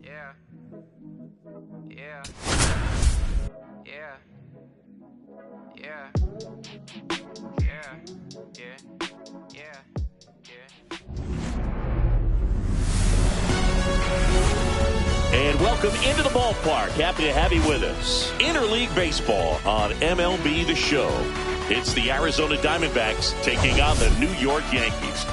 Yeah. Yeah. Yeah. Yeah. Yeah. Yeah. Yeah. Yeah. And welcome into the ballpark. Happy to have you with us. Interleague Baseball on MLB The Show. It's the Arizona Diamondbacks taking on the New York Yankees.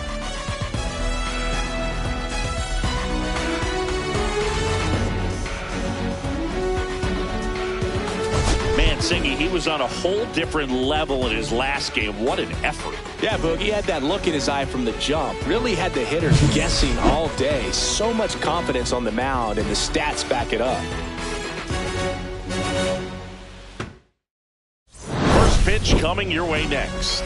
Singy, he was on a whole different level in his last game. What an effort. Yeah, Boog, he had that look in his eye from the jump. Really had the hitters guessing all day. So much confidence on the mound, and the stats back it up. First pitch coming your way next.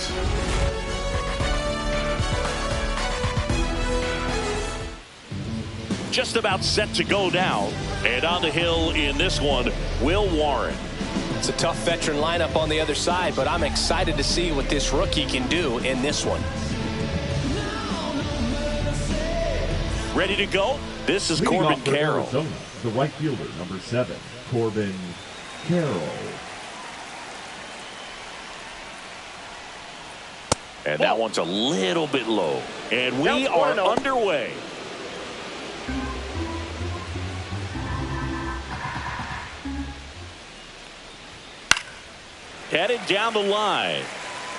Just about set to go now. And on the hill in this one, Will Warren. It's a tough veteran lineup on the other side, but I'm excited to see what this rookie can do in this one. Ready to go? This is Corbin Carroll. Arizona, the right fielder, number 7, Corbin Carroll. And that one's a little bit low. And we are underway. Headed down the line.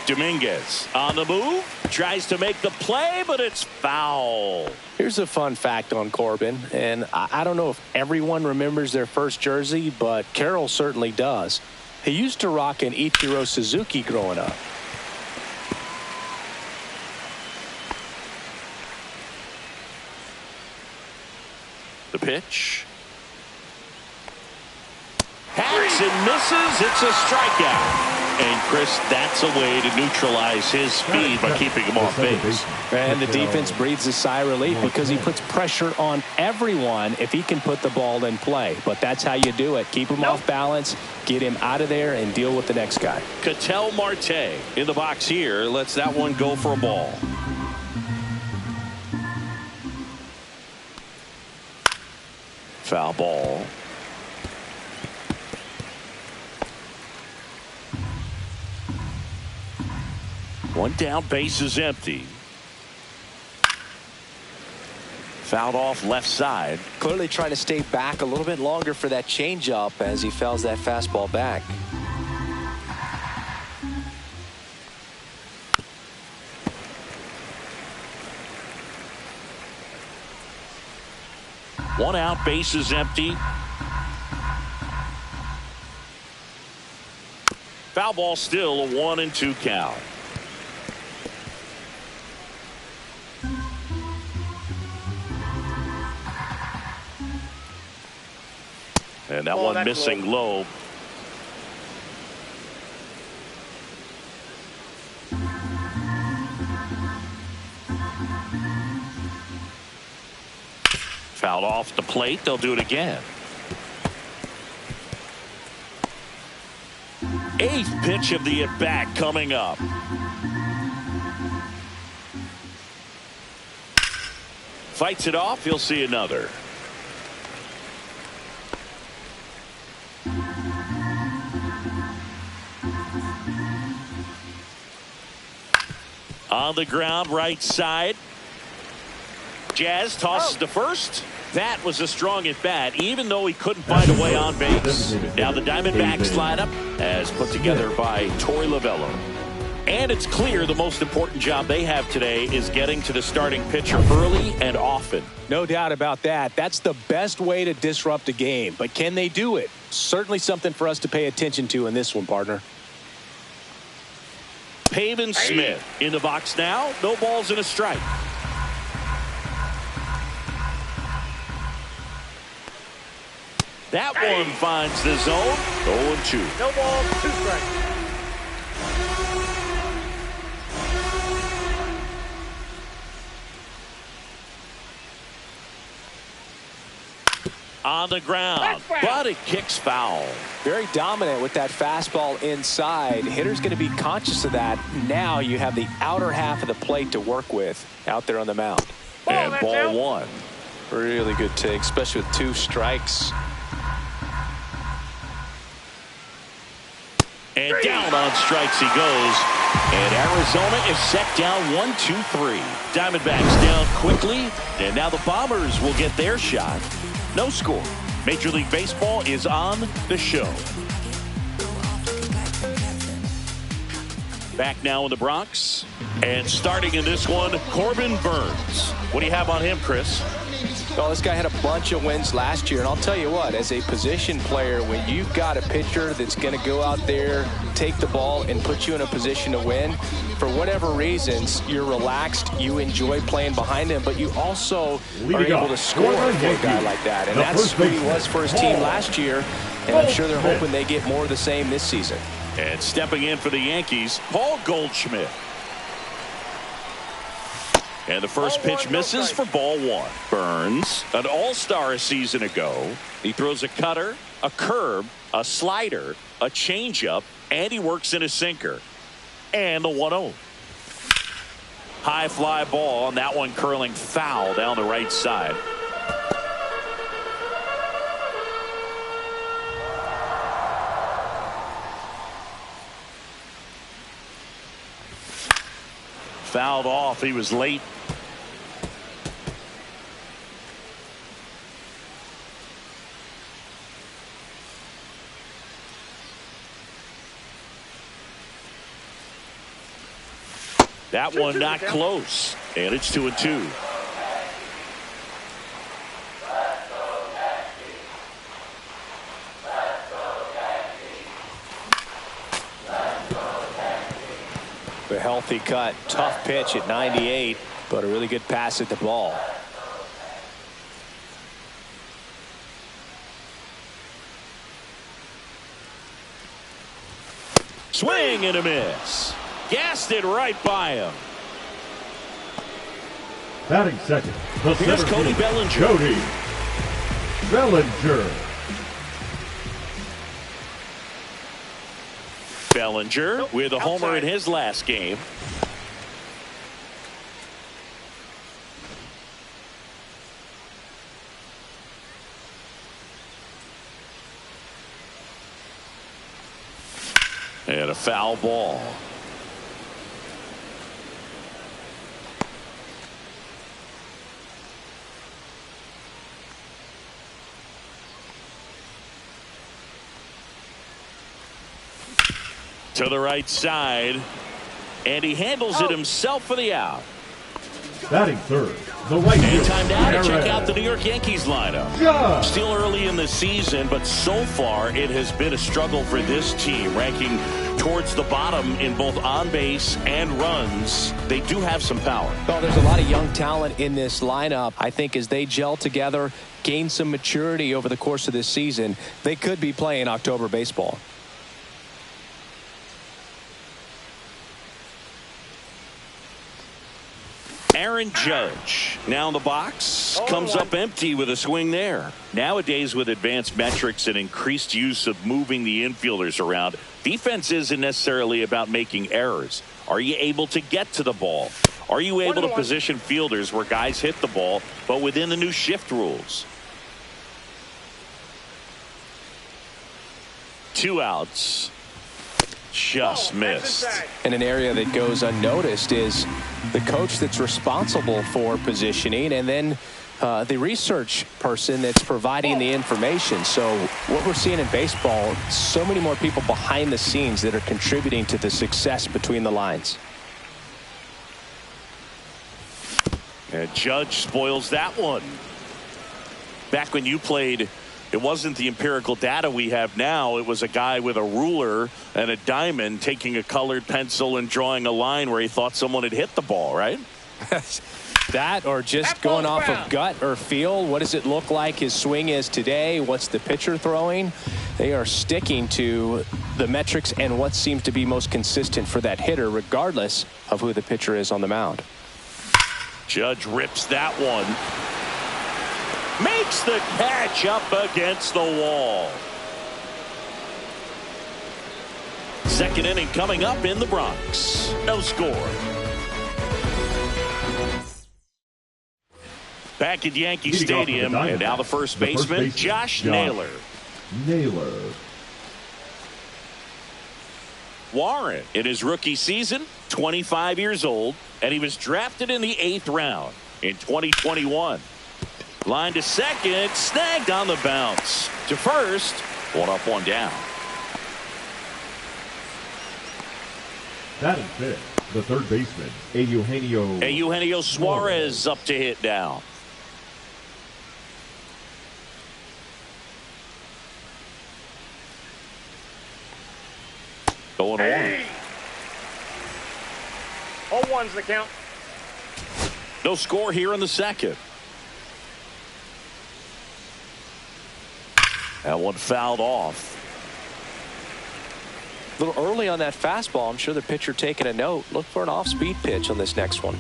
Dominguez on the move. Tries to make the play, but it's foul. Here's a fun fact on Corbin, and I don't know if everyone remembers their first jersey, but Carroll certainly does. He used to rock an Ichiro Suzuki growing up. The pitch. Hacks and misses. It's a strikeout. And, Chris, that's a way to neutralize his speed by keeping him off base. And the defense breathes a sigh of relief because he puts pressure on everyone if he can put the ball in play. But that's how you do it. Keep him off balance, get him out of there, and deal with the next guy. Ketel Marte in the box here. Lets that one go for a ball. Foul ball. One down, base is empty. Fouled off left side. Clearly trying to stay back a little bit longer for that changeup as he fouls that fastball back. One out, base is empty. Foul ball, still a 1-2 count. And that one missing low. Fouled off the plate. They'll do it again. 8th pitch of the at-bat coming up. Fights it off. He'll see another. On the ground, right side. Jazz tosses to first. That was a strong at bat, even though he couldn't find a way on base. Now the Diamondbacks lineup as put together by Torey Lovullo. And it's clear the most important job they have today is getting to the starting pitcher early and often. No doubt about that. That's the best way to disrupt a game. But can they do it? Certainly something for us to pay attention to in this one, partner. Pavin Smith in the box now. No balls and a strike. That one finds the zone. 0-2. No balls, 2 strikes. On the ground, but it kicks foul. Very dominant with that fastball inside. Hitter's going to be conscious of that. Now you have the outer half of the plate to work with out there on the mound. And ball one. Really good take, especially with 2 strikes. And down on strikes he goes. And Arizona is set down 1-2-3. Diamondbacks down quickly. And now the Bombers will get their shot. No score. Major League Baseball is on the show. Back now in the Bronx. And starting in this one, Corbin Burnes. What do you have on him, Chris? Well, this guy had a bunch of wins last year, and I'll tell you what, as a position player, when you've got a pitcher that's going to go out there, take the ball, and put you in a position to win, for whatever reasons, you're relaxed, you enjoy playing behind him, but you also are able to score for a guy like that. And that's who he was for his team last year, and I'm sure they're hoping they get more of the same this season. And stepping in for the Yankees, Paul Goldschmidt. And the first pitch misses for ball one. Burnes, an all-star a season ago. He throws a cutter, a curve, a slider, a changeup, and he works in a sinker. And the 1-0. High fly ball, and that one curling foul down the right side. Fouled off. He was late. That one not close. And it's 2-2. A healthy cut, tough pitch at 98, but a really good pass at the ball. Swing and a miss. Gassed it right by him. Batting second, the Here's center Cody fielder, Bellinger. Cody Bellinger. Bellinger with a homer in his last game. And a foul ball. To the right side, and he handles it himself for the out. Batting third, the right And fielder, time now to check out the New York Yankees lineup. Judge. Still early in the season, but so far it has been a struggle for this team, ranking towards the bottom in both on base and runs. They do have some power. Well, there's a lot of young talent in this lineup. I think as they gel together, gain some maturity over the course of this season, they could be playing October baseball. Aaron Judge now in the box, comes up empty with a swing there. Nowadays, with advanced metrics and increased use of moving the infielders around, defense isn't necessarily about making errors. Are you able to get to the ball? Are you able to position fielders where guys hit the ball, but within the new shift rules? 2 outs. Just missed. And an area that goes unnoticed is the coach that's responsible for positioning, and then the research person that's providing the information. So what we're seeing in baseball, so many more people behind the scenes that are contributing to the success between the lines. And Judge spoils that one. Back when you played, it wasn't the empirical data we have now. It was a guy with a ruler and a diamond taking a colored pencil and drawing a line where he thought someone had hit the ball, right? That, or just going off of gut or feel. What does it look like his swing is today? What's the pitcher throwing? They are sticking to the metrics and what seems to be most consistent for that hitter, regardless of who the pitcher is on the mound. Judge rips that one. Makes the catch up against the wall. Second inning coming up in the Bronx. No score. Back at Yankee Leading off for the Stadium, and now the Diamondbacks, first baseman, Josh Naylor. Warren, in his rookie season, 25 years old, and he was drafted in the 8th round in 2021. Line to second, snagged on the bounce. To first, 1 up, 1 down. Batting fifth, the third baseman, Eugenio Suarez up to hit now. Going away. 0-1's the count. No score here in the second. That one fouled off. A little early on that fastball. I'm sure the pitcher taking a note. Look for an off-speed pitch on this next one.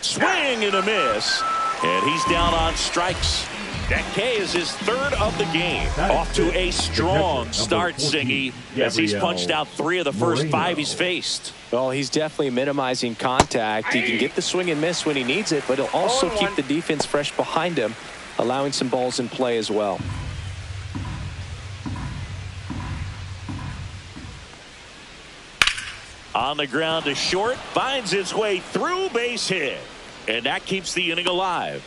Swing and a miss. And he's down on strikes. That K is his 3rd of the game. Off to a strong start, Siggy, as he's punched out 3 of the first 5 he's faced. Well, he's definitely minimizing contact. He can get the swing and miss when he needs it, but he'll also keep the defense fresh behind him, allowing some balls in play as well. On the ground to short, finds its way through, base hit. And that keeps the inning alive.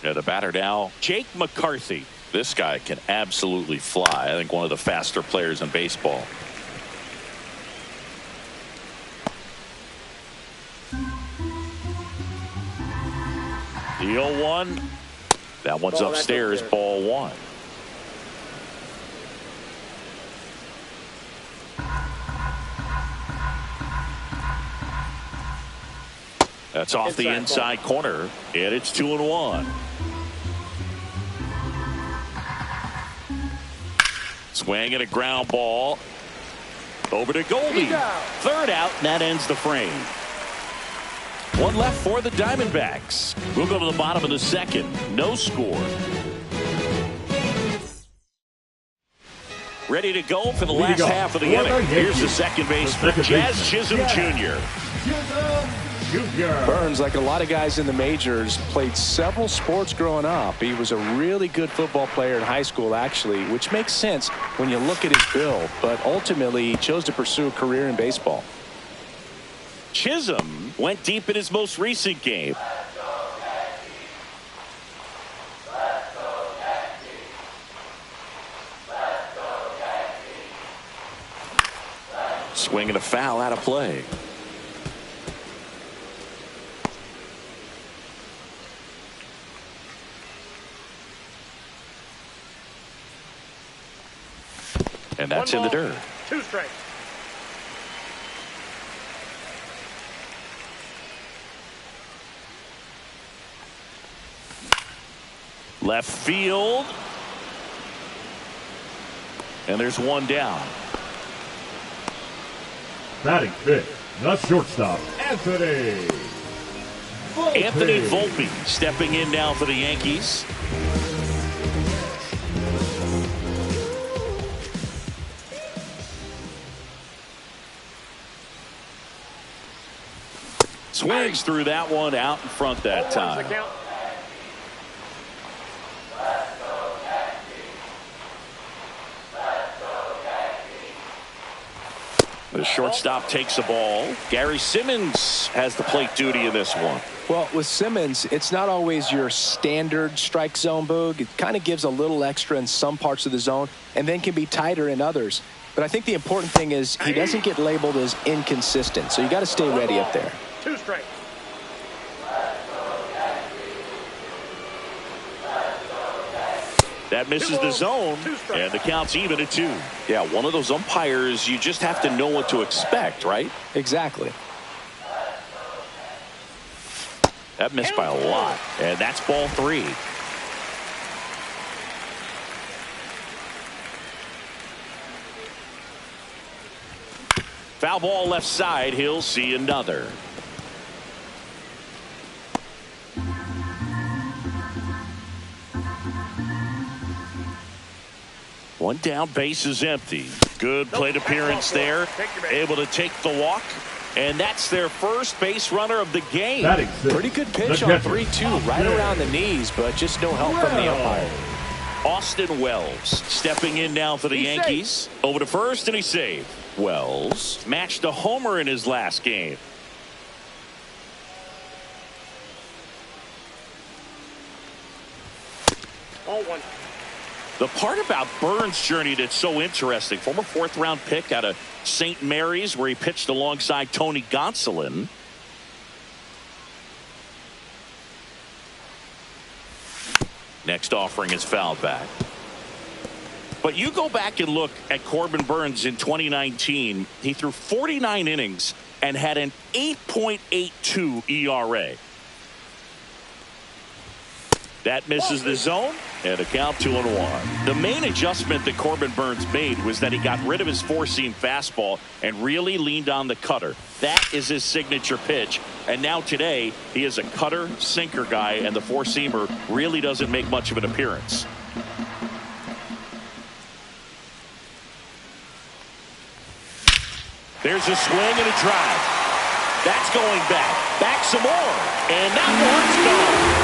And the batter now, Jake McCarthy. This guy can absolutely fly. I think one of the faster players in baseball. The 0-1. That one's upstairs, ball 1. That's off the inside corner, and it's 2-1. Swing and a ground ball. Over to Goldie. 3rd out, and that ends the frame. 1 left for the Diamondbacks. We'll go to the bottom of the second. No score. Ready to go for the last half of the inning. Here's the second baseman, Jazz Chisholm Jr. Burns, like a lot of guys in the majors, played several sports growing up. He was a really good football player in high school, actually, which makes sense when you look at his build. But ultimately, he chose to pursue a career in baseball. Chisholm went deep in his most recent game. Swing and a foul out of play. And that's in the dirt. 2 strikes. Left field. And there's 1 down. Batting fifth, the shortstop, Anthony Volpe stepping in now for the Yankees. Swings through that one, out in front that time. The shortstop takes the ball. Gary Simmons has the plate duty in this one. Well, with Simmons, it's not always your standard strike zone, Boog. It kind of gives a little extra in some parts of the zone and then can be tighter in others. But I think the important thing is he doesn't get labeled as inconsistent. So you got to stay ready up there. 2 strikes. That misses the zone, and the count's even at 2. Yeah, one of those umpires, you just have to know what to expect, right? Exactly. That missed by a lot, and that's ball 3. Foul ball left side. He'll see another. One down, base is empty. Good plate appearance there. Able to take the walk. And that's their first base runner of the game. Pretty good pitch on 3-2, right around the knees, but just no help from the umpire. Austin Wells stepping in now for the Yankees. Over to first, and he saved. Wells matched a homer in his last game. All one. The part about Burns' journey that's so interesting, former fourth-round pick out of St. Mary's, where he pitched alongside Tony Gonsolin. Next offering is fouled back. But you go back and look at Corbin Burns in 2019. He threw 49 innings and had an 8.82 ERA. That misses the zone, and a count 2-1. The main adjustment that Corbin Burns made was that he got rid of his four-seam fastball and really leaned on the cutter. That is his signature pitch. And now today, he is a cutter, sinker guy, and the four-seamer really doesn't make much of an appearance. There's a swing and a drive. That's going back. Back some more. And that one's gone.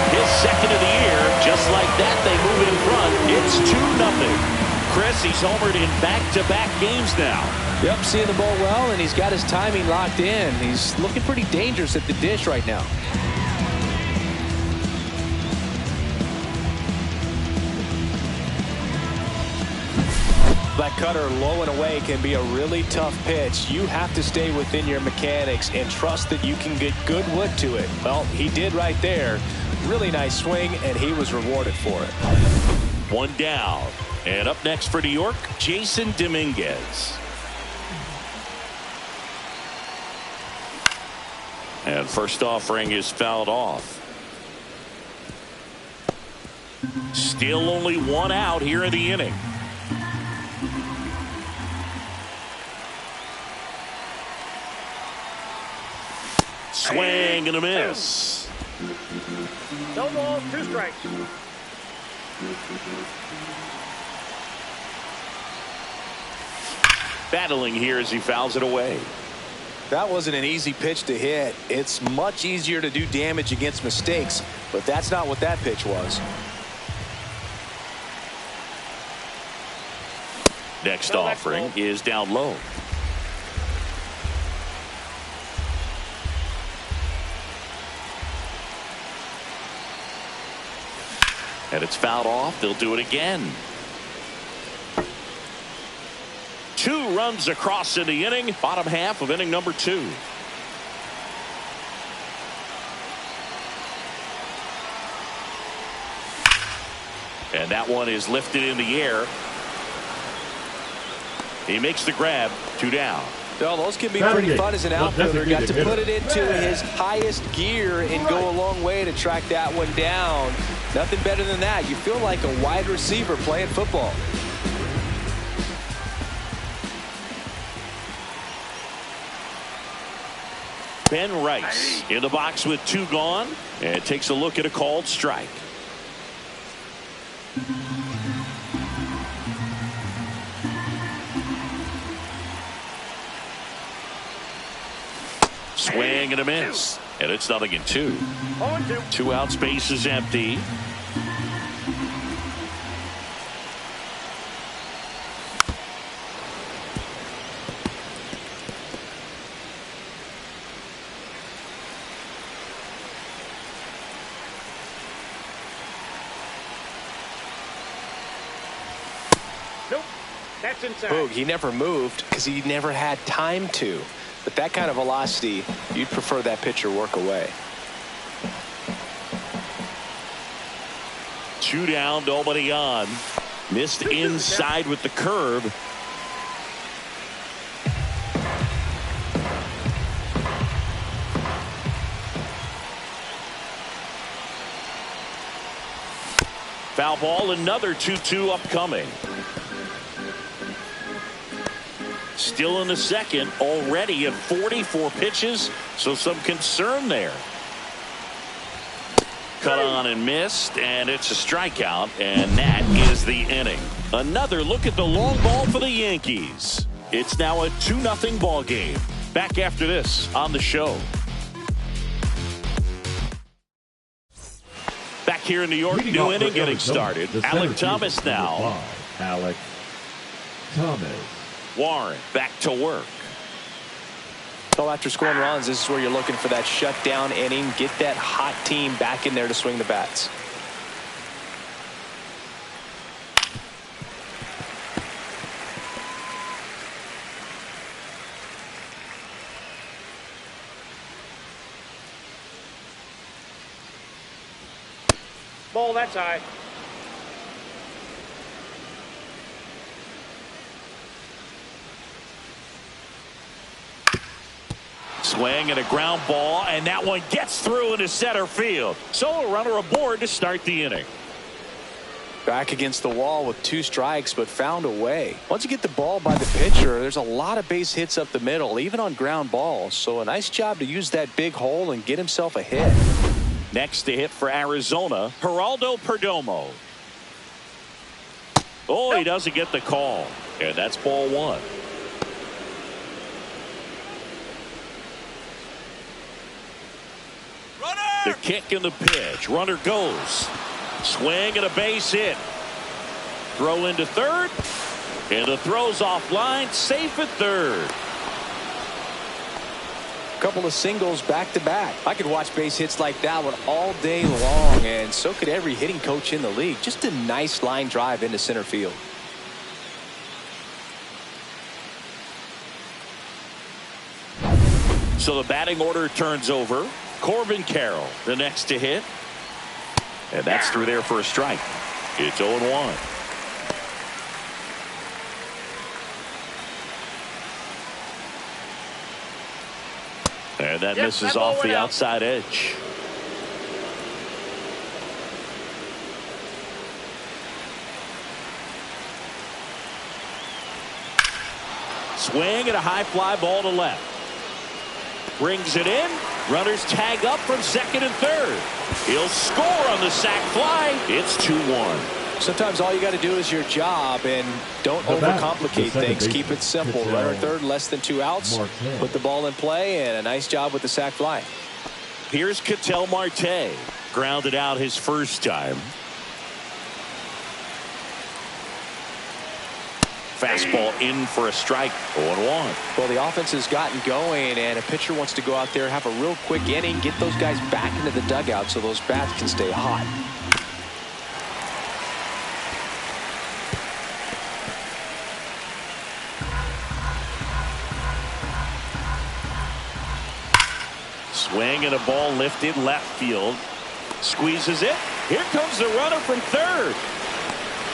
His second of the year. Just like that, they move in front. It's 2-0. Chris, he's homered in back-to-back games now. Yep, seeing the ball well, and he's got his timing locked in. He's looking pretty dangerous at the dish right now. That cutter low and away can be a really tough pitch. You have to stay within your mechanics and trust that you can get good wood to it. Well, he did right there. Really nice swing, and he was rewarded for it. One down. And up next for New York, Jason Dominguez. And first offering is fouled off. Still only one out here in the inning. Swing and a miss. No balls, 2 strikes. Battling here as he fouls it away. That wasn't an easy pitch to hit. It's much easier to do damage against mistakes, but that's not what that pitch was. Next offering is down low. And it's fouled off. They'll do it again. 2 runs across in the inning. Bottom half of inning number 2. And that one is lifted in the air. He makes the grab. 2 down. Well, those can be pretty fun as an outfielder. Got to put it into his highest gear and go a long way to track that one down. Nothing better than that. You feel like a wide receiver playing football. Ben Rice in the box with 2 gone, and takes a look at a called strike. Swing and a miss. And it's 0-2. 2 outs, base is empty. Nope. That's inside. Boog, he never moved because he never had time to. But that kind of velocity, you'd prefer that pitcher work away. 2 down, nobody on. Missed inside with the curve. Foul ball, another 2-2 upcoming. Still in the second, already at 44 pitches, so some concern there. Cut on and missed, and it's a strikeout, and that is the inning. Another look at the long ball for the Yankees. It's now a 2-0 ball game. Back after this on the show. Back here in New York, new inning getting started. Alec Thomas now. Alec Thomas. Warren back to work. So after scoring runs, this is where you're looking for that shutdown inning. Get that hot team back in there to swing the bats. Ball, that's high. Swing and a ground ball, and that one gets through into center field. So a runner aboard to start the inning. Back against the wall with 2 strikes, but found a way. Once you get the ball by the pitcher, there's a lot of base hits up the middle, even on ground balls. So a nice job to use that big hole and get himself a hit. Next to hit for Arizona, Geraldo Perdomo. Oh, he doesn't get the call, and that's ball 1. The kick and the pitch. Runner goes. Swing and a base hit. Throw into third. And the throw's offline. Safe at third. Couple of singles back to back. I could watch base hits like that one all day long, and so could every hitting coach in the league. Just a nice line drive into center field. So the batting order turns over. Corbin Carroll, the next to hit. And that's through there for a strike. It's 0-1. And that misses off the outside edge. Swing and a high fly ball to left. Brings it in. Runners tag up from second and third. He'll score on the sac fly. It's 2-1. Sometimes all you got to do is your job and don't overcomplicate things. Keep it simple. Runner third, less than 2 outs. Put the ball in play, and a nice job with the sac fly. Here's Ketel Marte. Grounded out his first time. Fastball in for a strike. 0-1. Well, the offense has gotten going, and a pitcher wants to go out there, have a real quick inning, get those guys back into the dugout so those bats can stay hot. Swing and a ball lifted left field. Squeezes it. Here comes the runner from third.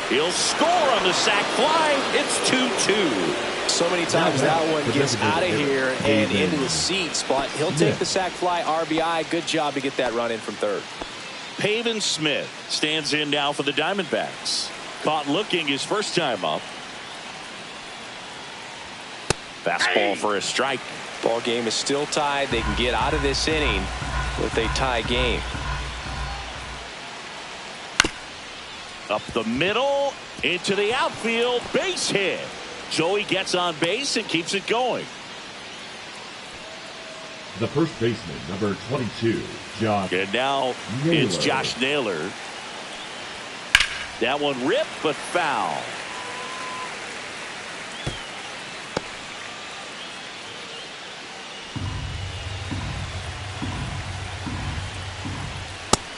He'll score on the sac fly. It's 2-2. So many times that one gets out of here and into the seats, but he'll take the sac fly RBI. Good job to get that run in from third. Pavin Smith stands in now for the Diamondbacks. Caught looking his first time up. Fastball for a strike. Ball game is still tied. They can get out of this inning with a tie game. Up the middle, into the outfield, base hit. Joey gets on base and keeps it going. The first baseman, number 22, Josh. And now Naylor. It's Josh Naylor. That one ripped, but foul.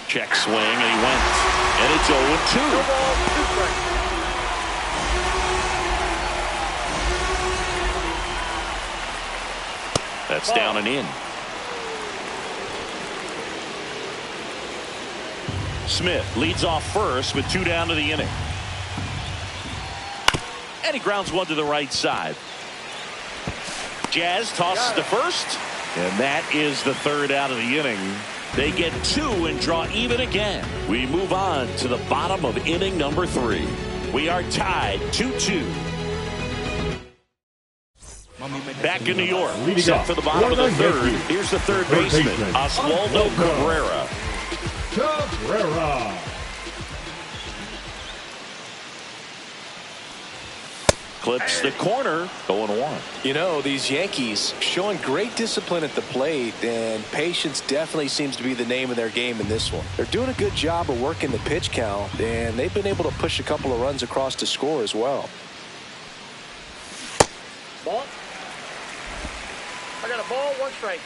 Check swing, and he went. And it's 0-2. That's down and in. Smith leads off first with 2 down to the inning. And he grounds one to the right side. Jazz tosses to first. And that is the 3rd out of the inning. They get 2 and draw even again. We move on to the bottom of inning number 3. We are tied 2-2. Back in New York, set for the bottom of the 3rd. Here's the third baseman, Oswaldo Cabrera. Cabrera. Clips the corner, going one. You know, these Yankees showing great discipline at the plate, and patience definitely seems to be the name of their game in this one. They're doing a good job of working the pitch count, and they've been able to push a couple of runs across to score as well. Ball. I got a ball, 1 strike.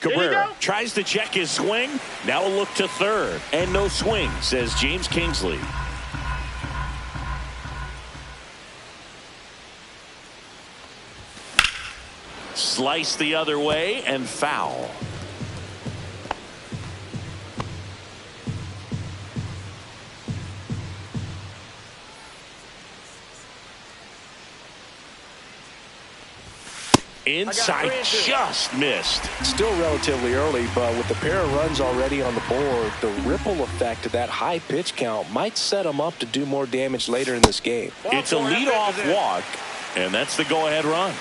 Cabrera tries to check his swing. Now a look to third. And no swing, says James Kingsley. Slice the other way and foul. Inside, just missed. Still relatively early, but with the pair of runs already on the board, the ripple effect of that high pitch count might set them up to do more damage later in this game. It's a leadoff walk, and that's the go-ahead run.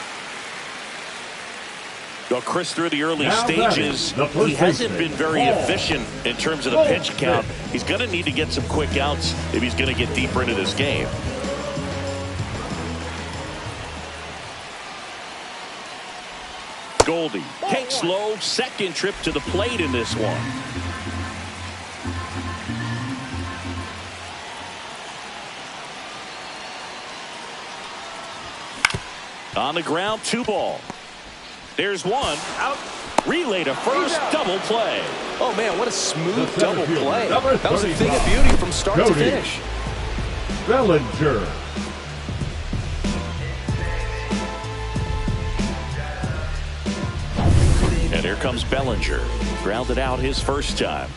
Well, Chris, through the early stages, he hasn't been very efficient in terms of the pitch count. He's going to need to get some quick outs if he's going to get deeper into this game. Goldie takes low, second trip to the plate in this one. On the ground, 2 ball. There's one. Out. Relay to first, double play. Oh, man, what a smooth double play. That was a thing of beauty from start to finish. Bellinger. And here comes Bellinger. Grounded out his first time.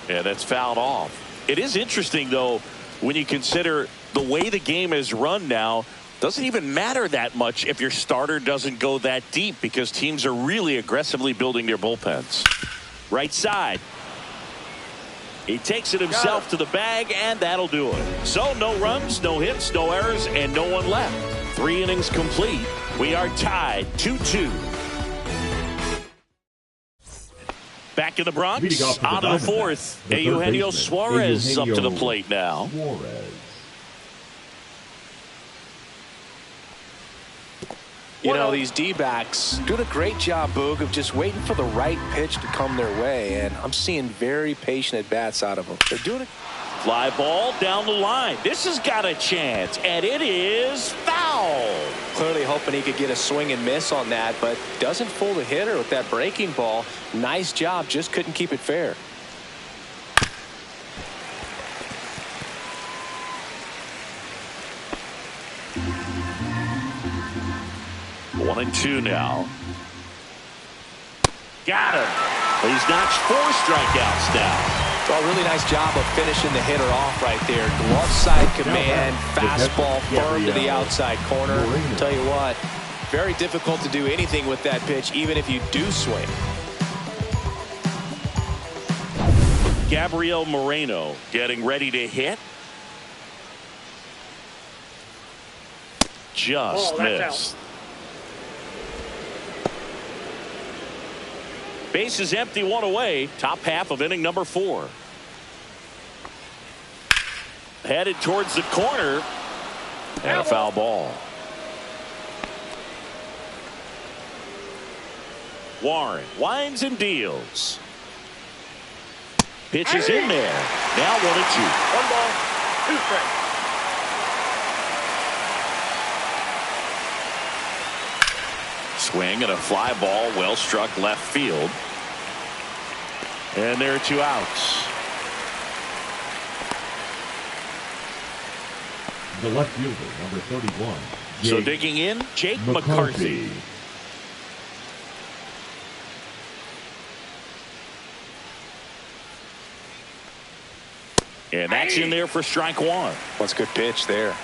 Yeah, that's fouled off. It is interesting, though, when you consider the way the game is run now. Doesn't even matter that much if your starter doesn't go that deep, because teams are really aggressively building their bullpens. Right side. He takes it himself to the bag, and that'll do it. So no runs, no hits, no errors, and no one left. 3 innings complete. We are tied 2-2. Back in the Bronx, out of the 4th. Eugenio Suarez up to the plate now. You know, these D-backs doing a great job, Boog, of just waiting for the right pitch to come their way, and I'm seeing very patient at-bats out of them. They're doing it. Fly ball down the line. This has got a chance, and it is foul. Clearly hoping he could get a swing and miss on that, but doesn't fool the hitter with that breaking ball. Nice job, just couldn't keep it fair. One and two now. Got him. He's notched 4 strikeouts now. So a really nice job of finishing the hitter off right there. Glove side command, fastball firm to the outside corner. Tell you what, very difficult to do anything with that pitch, even if you do swing. Gabriel Moreno getting ready to hit. Just missed. Base is empty, 1 away. Top half of inning number 4. Headed towards the corner. And a foul ball. Warren winds and deals. Pitch is in there. Now 1-2. 1 ball, 2 strikes. Swing and a fly ball, well struck left field. And there are 2 outs. The left fielder, number 31. So digging in, Jake McCarthy. And that's in there for strike 1. That's a good pitch there.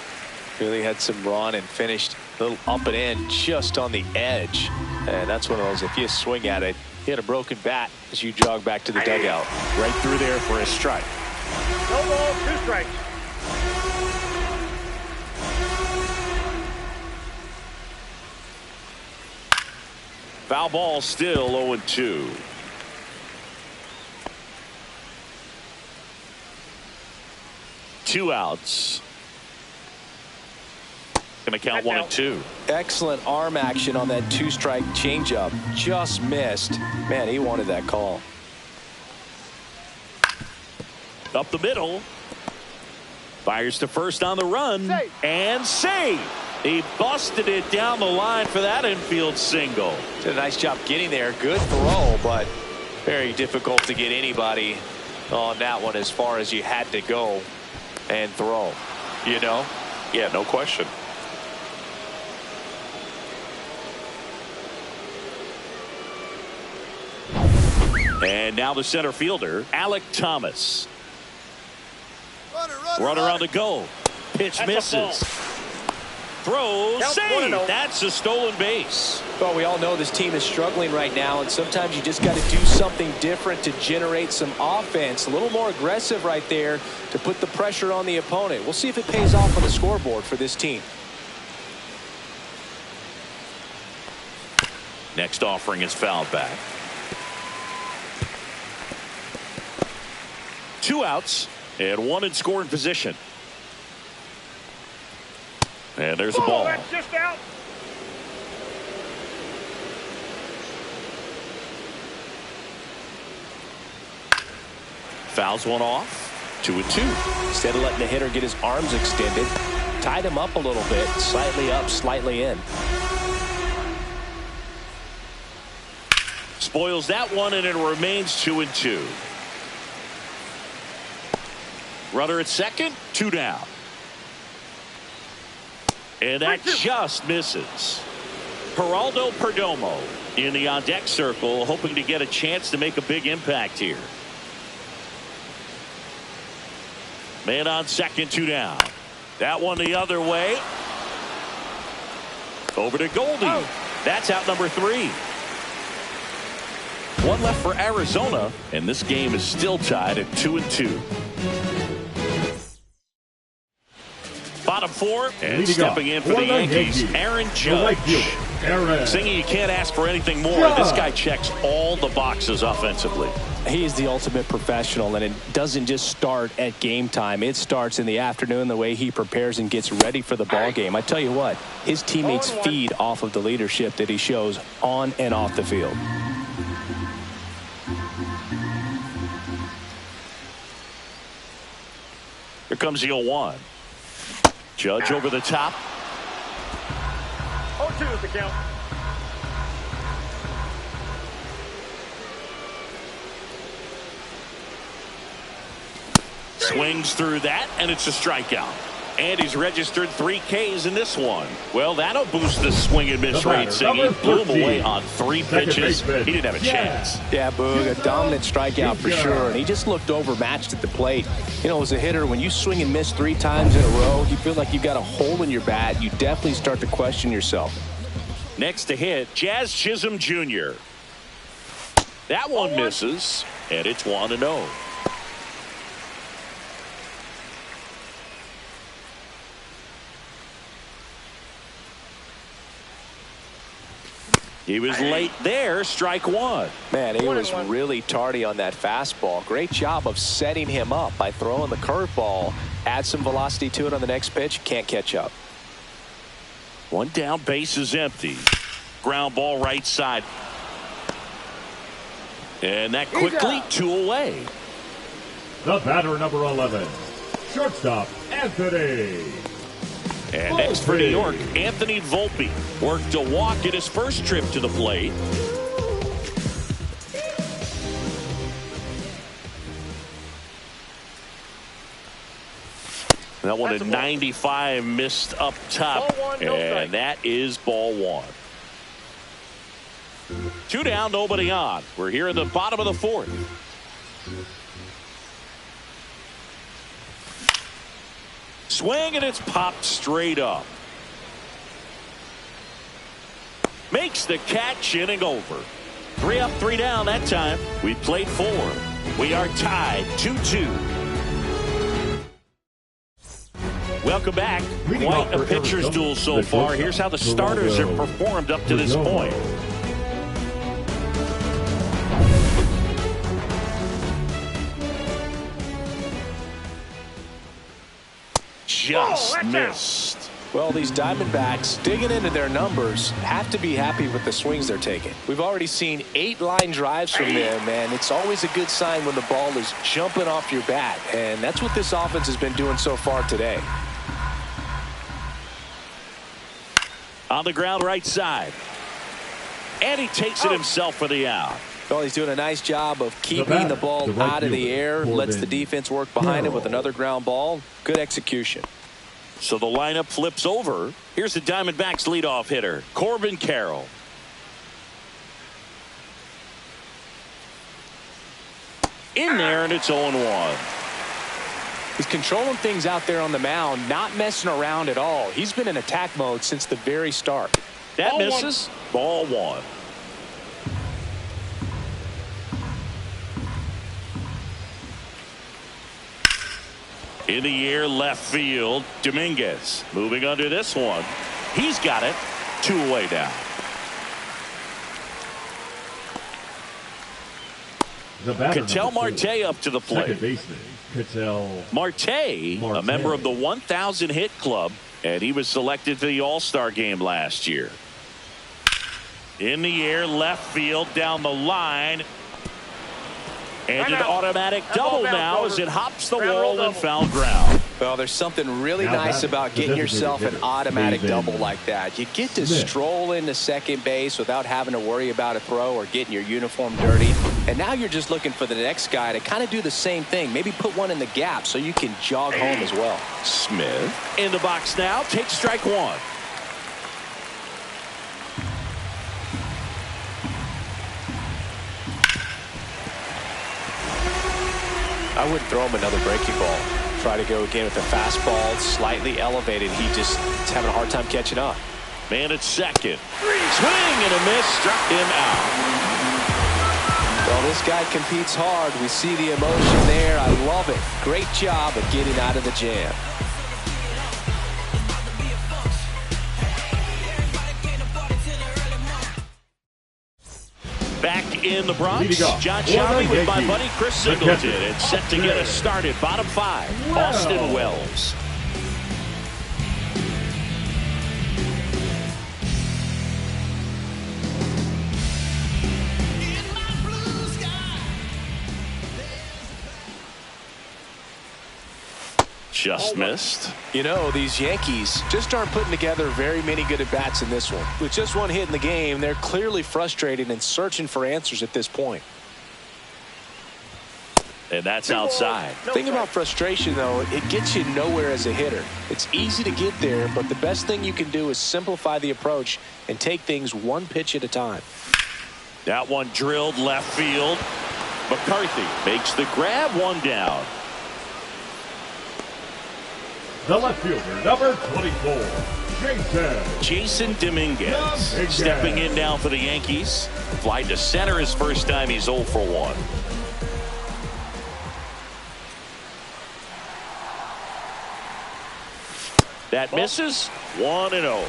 Really had some run and finished a little up and in just on the edge. And that's one of those, if you swing at it, hit a broken bat as you jog back to the dugout. Right through there for a strike. No ball, 2 strikes. Foul ball, still 0-2. Two outs. Going to count 1 and 2. Excellent arm action on that 2-strike changeup. Just missed. Man, he wanted that call. Up the middle. Fires to first on the run. Save. And save. He busted it down the line for that infield single. Did a nice job getting there. Good throw, but very difficult to get anybody on that one as far as you had to go and throw. You know? Yeah, no question. And now the center fielder, Alec Thomas. Runner on the go. Pitch That's misses. Throw, Count save. 1-0. That's a stolen base. Well, we all know this team is struggling right now, and sometimes you just got to do something different to generate some offense. A little more aggressive right there to put the pressure on the opponent. We'll see if it pays off on the scoreboard for this team. Next offering is fouled back. 2 outs and 1 in scoring position. And there's a ball. That's just out. Fouls one off. 2 and 2. Instead of letting the hitter get his arms extended, tied him up a little bit, slightly up, slightly in. Spoils that one, and it remains 2 and 2. Runner at second, 2 down. And that just misses. Geraldo Perdomo in the on-deck circle, hoping to get a chance to make a big impact here. Man on second, 2 down. That one the other way. Over to Goldie. Oh. That's out number 3. 1 left for Arizona, and this game is still tied at 2 and 2. Bottom 4, and Leading stepping in for the Yankees, Aaron Judge. Singing, you can't ask for anything more. This guy checks all the boxes offensively. He is the ultimate professional, and it doesn't just start at game time. It starts in the afternoon, the way he prepares and gets ready for the ball game. I tell you what, his teammates feed off of the leadership that he shows on and off the field. Here comes the 0-1. Judge over the top. 0-2 is the count. Swings through that, and it's a strikeout. And he's registered 3 Ks in this one. Well, that'll boost the swing and miss rate. He blew him away on 3 pitches. He didn't have a chance. Yeah, Boog, a dominant strikeout for sure. And he just looked overmatched at the plate. You know, as a hitter, when you swing and miss 3 times in a row, you feel like you've got a hole in your bat. You definitely start to question yourself. Next to hit, Jazz Chisholm Jr. That one misses, and it's 1-0. He was late there, strike 1. Man, he was really tardy on that fastball. Great job of setting him up by throwing the curveball. Add some velocity to it on the next pitch. Can't catch up. 1 down, base is empty. Ground ball right side. And that quickly 2 away. The batter, number 11, shortstop, Anthony. And next for New York, Anthony Volpe worked a walk in his first trip to the plate. That one at 95 missed up top, and that is ball 1. 2 down, nobody on. We're here in the bottom of the 4th. Swing, and it's popped straight up. Makes the catch, inning over. 3 up, 3 down that time. We played 4. We are tied 2-2. Welcome back. Quite a pitcher's duel so far. Here's how the starters have performed up to this point. Just missed. Well, these Diamondbacks, digging into their numbers, have to be happy with the swings they're taking. We've already seen 8 line drives from them, and it's always a good sign when the ball is jumping off your bat. And that's what this offense has been doing so far today. On the ground right side. And he takes it himself for the out. Well, he's doing a nice job of keeping the ball out of the air, lets the defense work behind it with another ground ball. Good execution. So the lineup flips over. Here's the Diamondbacks leadoff hitter, Corbin Carroll. In there, and it's 0-1. He's controlling things out there on the mound, not messing around at all. He's been in attack mode since the very start. That misses. Ball 1. In the air, left field, Dominguez moving under this one. He's got it. 2 away now. Ketel Marte up to the plate. Second baseman, Ketel Marte, a member of the 1,000 hit club, and he was selected for the All-Star game last year. In the air, left field, down the line. And an automatic double now as it hops the wall and foul ground. Well, there's something really nice about getting yourself an automatic double like that. You get to stroll into second base without having to worry about a throw or getting your uniform dirty. And now you're just looking for the next guy to kind of do the same thing. Maybe put one in the gap so you can jog home as well. Smith in the box now. Takes strike 1. I wouldn't throw him another breaking ball. Try to go again with the fastball, slightly elevated. He just is having a hard time catching up. Man at second. Swing and a miss. Struck him out. Well, this guy competes hard. We see the emotion there. I love it. Great job of getting out of the jam. Back in the Bronx, John Shelby with my buddy Chris Singleton. It's set to get us started. Bottom 5, Austin Wells. Just missed. You know, these Yankees just aren't putting together very many good at-bats in this one. With just one hit in the game, they're clearly frustrated and searching for answers at this point. And that's outside. The thing about frustration, though, it gets you nowhere as a hitter. It's easy to get there, but the best thing you can do is simplify the approach and take things one pitch at a time. That one drilled left field. McCarthy makes the grab, 1 down. The left fielder, number 24, Jason Dominguez. Stepping in now for the Yankees. Fly to center his first time. He's 0 for 1. That misses. 1-0.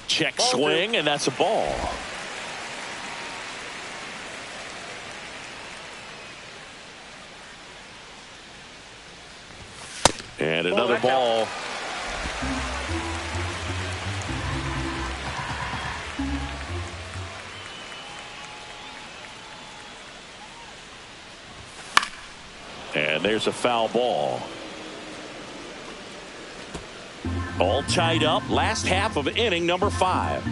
Check swing, and that's a ball. And another ball. And there's a foul ball. All tied up. Last half of inning number 5.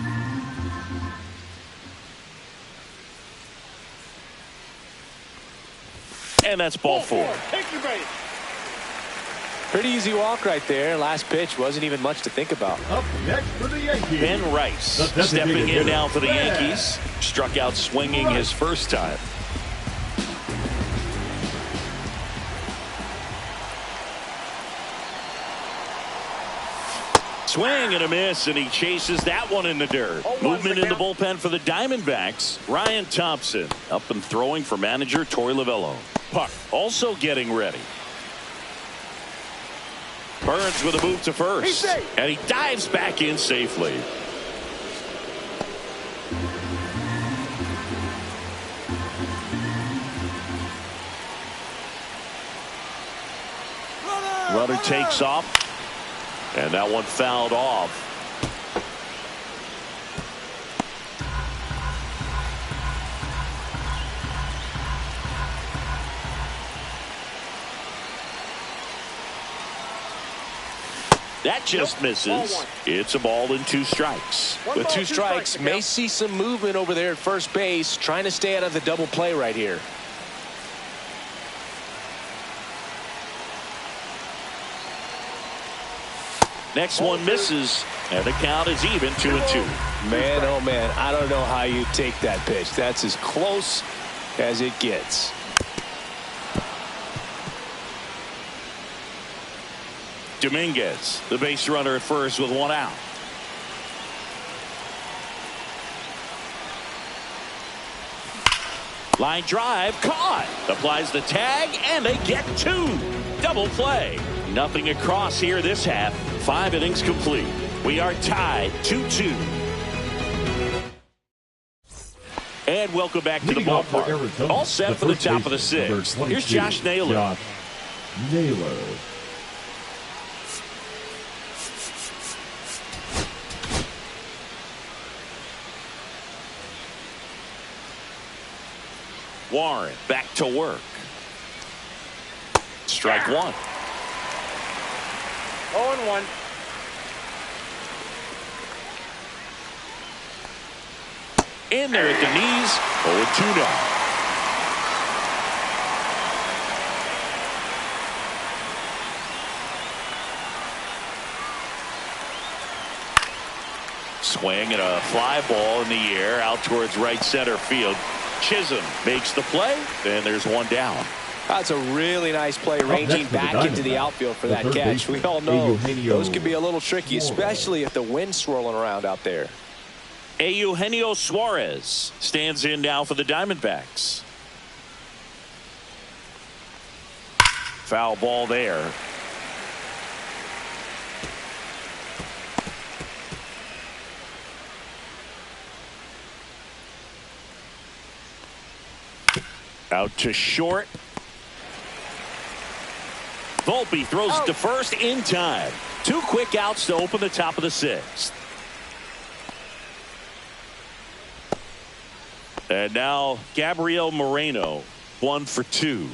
And that's ball 4. Take your base. Pretty easy walk right there. Last pitch wasn't even much to think about. Up next for the Yankees, Ben Rice stepping in now for the Yankees. Struck out swinging his first time. Swing and a miss, and he chases that one in the dirt. Movement in the bullpen for the Diamondbacks. Ryan Thompson up and throwing for manager Torey Lovullo. Puck also getting ready. Burns with a move to first, and he dives back in safely. Runner takes off, and that one fouled off. That just misses. It's a ball and 2 strikes. With 2 strikes, may see some movement over there at first base, trying to stay out of the double play right here. Next one misses, and the count is even 2-2. Man, oh man, I don't know how you take that pitch. That's as close as it gets. Dominguez, the base runner at first with 1 out. Line drive, caught. Applies the tag, and they get 2. Double play. Nothing across here this half. 5 innings complete. We are tied 2-2. And welcome back to the ballpark. All set for the top of the 6th. Here's Josh Naylor. Warren back to work. Strike 1. 0-1. In there at the knees. 0-2 now. Swing and a fly ball in the air out towards right center field. Chisholm makes the play, and there's 1 down. That's a really nice play, ranging back into the outfield for that catch. We all know those can be a little tricky, especially if the wind's swirling around out there. Eugenio Suarez stands in now for the Diamondbacks. Foul ball there. Out to short. Volpe throws it to first in time. 2 quick outs to open the top of the 6th. And now Gabriel Moreno, 1 for 2.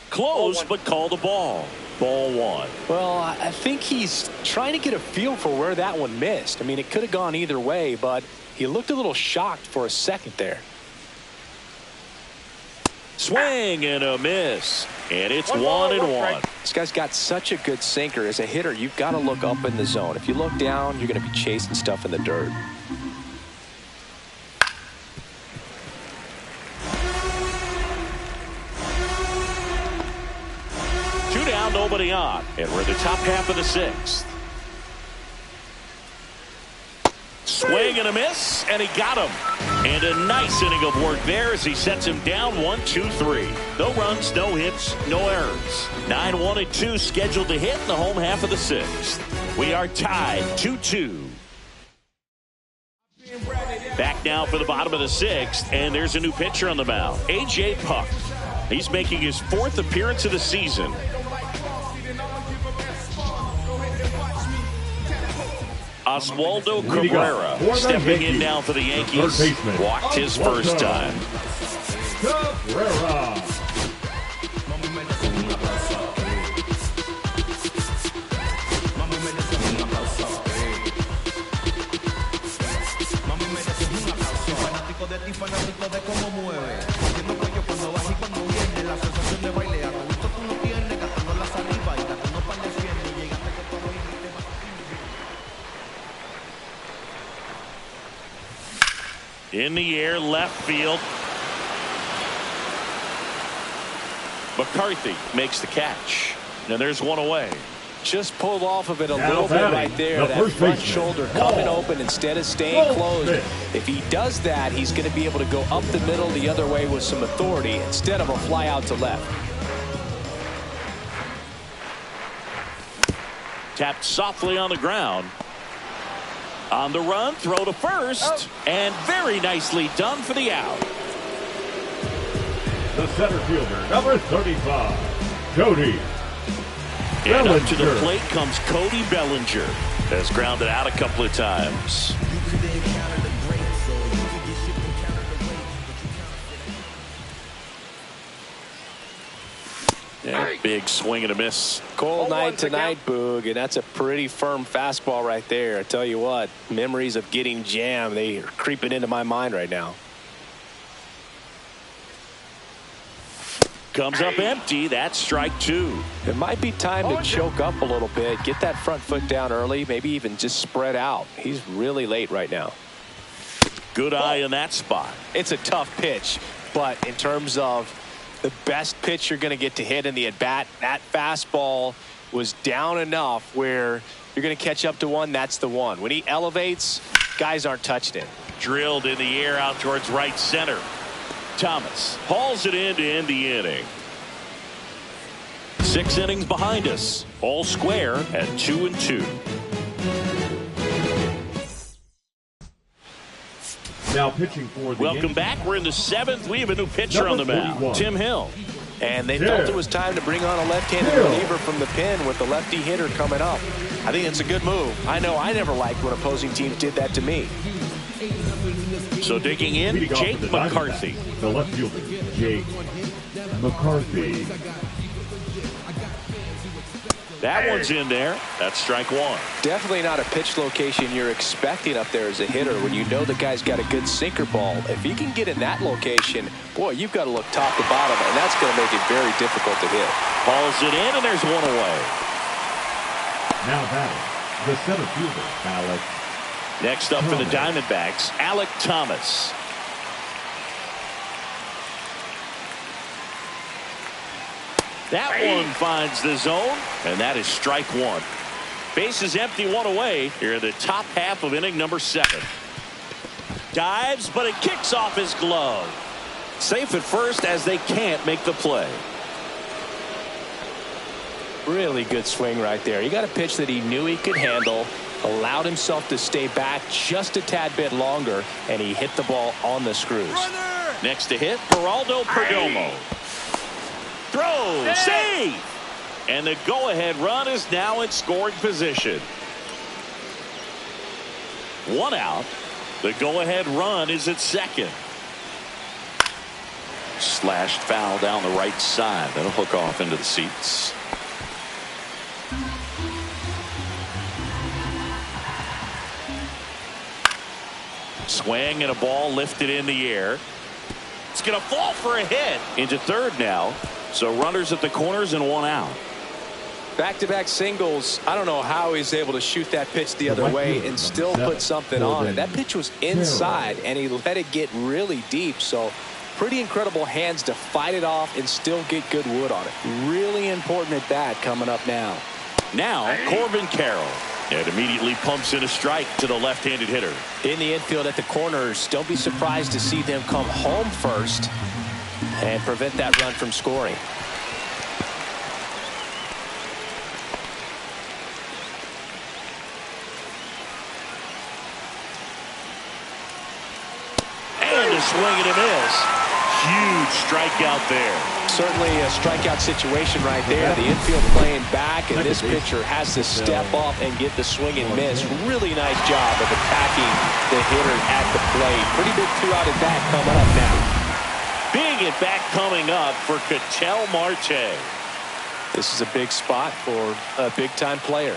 Close, but called a ball. Ball 1. Well, I think he's trying to get a feel for where that one missed. I mean, it could have gone either way, but he looked a little shocked for a second there. Swing and a miss, and it's 1-1. This guy's got such a good sinker. As a hitter, you've got to look up in the zone. If you look down, you're going to be chasing stuff in the dirt. Two down, nobody on, and we're in the top half of the 6th. Swing and a miss, and he got him. And a nice inning of work there as he sets him down 1-2-3. No runs, no hits, no errors. 9-1-2 scheduled to hit in the home half of the 6th. We are tied 2-2. Back now for the bottom of the 6th, and there's a new pitcher on the mound, A.J. Puck. He's making his 4th appearance of the season. Oswaldo Cabrera stepping in now for the Yankees. Walked his first time. Cabrera. In the air, left field. McCarthy makes the catch. And there's one away. Just pulled off of it a little bit right there. That front shoulder coming open instead of staying closed. If he does that, he's going to be able to go up the middle the other way with some authority instead of a fly out to left. Tapped softly on the ground. On the run, throw to first. And very nicely done for the out. The center fielder, number 35, Cody And Bellinger. up to the plate comes Cody Bellinger. Has grounded out a couple of times. Yeah, big swing and a miss. Cold night tonight, Boog, and that's a pretty firm fastball right there. I tell you what, memories of getting jammed, they are creeping into my mind right now. Comes up empty. That's strike two. It might be time to choke up a little bit, get that front foot down early, maybe even just spread out. He's really late right now. Good eye in that spot. It's a tough pitch, but in terms of the best pitch you're going to get to hit in the at-bat, that fastball was down enough where you're going to catch up to one. That's the one. When he elevates, guys aren't touching it. Drilled in the air out towards right center. Thomas hauls it in to end the inning. 6 innings behind us. All square at 2-2. Now pitching for the Welcome Yankees. back. We're in the 7th. We have a new pitcher on the mound. Tim Hill. And they felt it was time to bring on a left-handed reliever from the pen with the lefty hitter coming up. I think it's a good move. I know I never liked when opposing teams did that to me. So digging in, Leading off Jake for the McCarthy. Diamondbacks, the left fielder, Jake McCarthy. That one's in there. That's strike one. Definitely not a pitch location you're expecting up there as a hitter when you know the guy's got a good sinker ball. If he can get in that location, boy, you've got to look top to bottom, and that's going to make it very difficult to hit. Hauls it in, and there's one away. Now batting, the center fielder, Alex. Next up for the Thomas. Diamondbacks, Alek Thomas. That one finds the zone, and that is strike one. Base is empty, one away here in the top half of inning number 7. Dives, but it kicks off his glove. Safe at first as they can't make the play. Really good swing right there. He got a pitch that he knew he could handle, allowed himself to stay back just a tad bit longer, and he hit the ball on the screws. Next to hit, Geraldo Perdomo. Throw, save, and the go-ahead run is now in scoring position. 1 out. The go-ahead run is at second. Slashed foul down the right side. That'll hook off into the seats. Swing and a ball lifted in the air. It's going to fall for a hit into third now. So runners at the corners and 1 out. Back-to-back singles. I don't know how he's able to shoot that pitch the other way and still put something on it. That pitch was inside, and he let it get really deep. So pretty incredible hands to fight it off and still get good wood on it. Really important at bat coming up now. Now Corbin Carroll. And immediately pumps in a strike to the left-handed hitter. In the infield at the corners, don't be surprised to see them come home first and prevent that run from scoring. And a swing and a miss. Huge strikeout there. Certainly a strikeout situation right there. The infield playing back, and this pitcher has to step up and get the swing and miss. Really nice job of attacking the hitter at the plate. Pretty big 2-out at bat coming up now. Big at bat coming up for Ketel Marte. This is a big spot for a big-time player.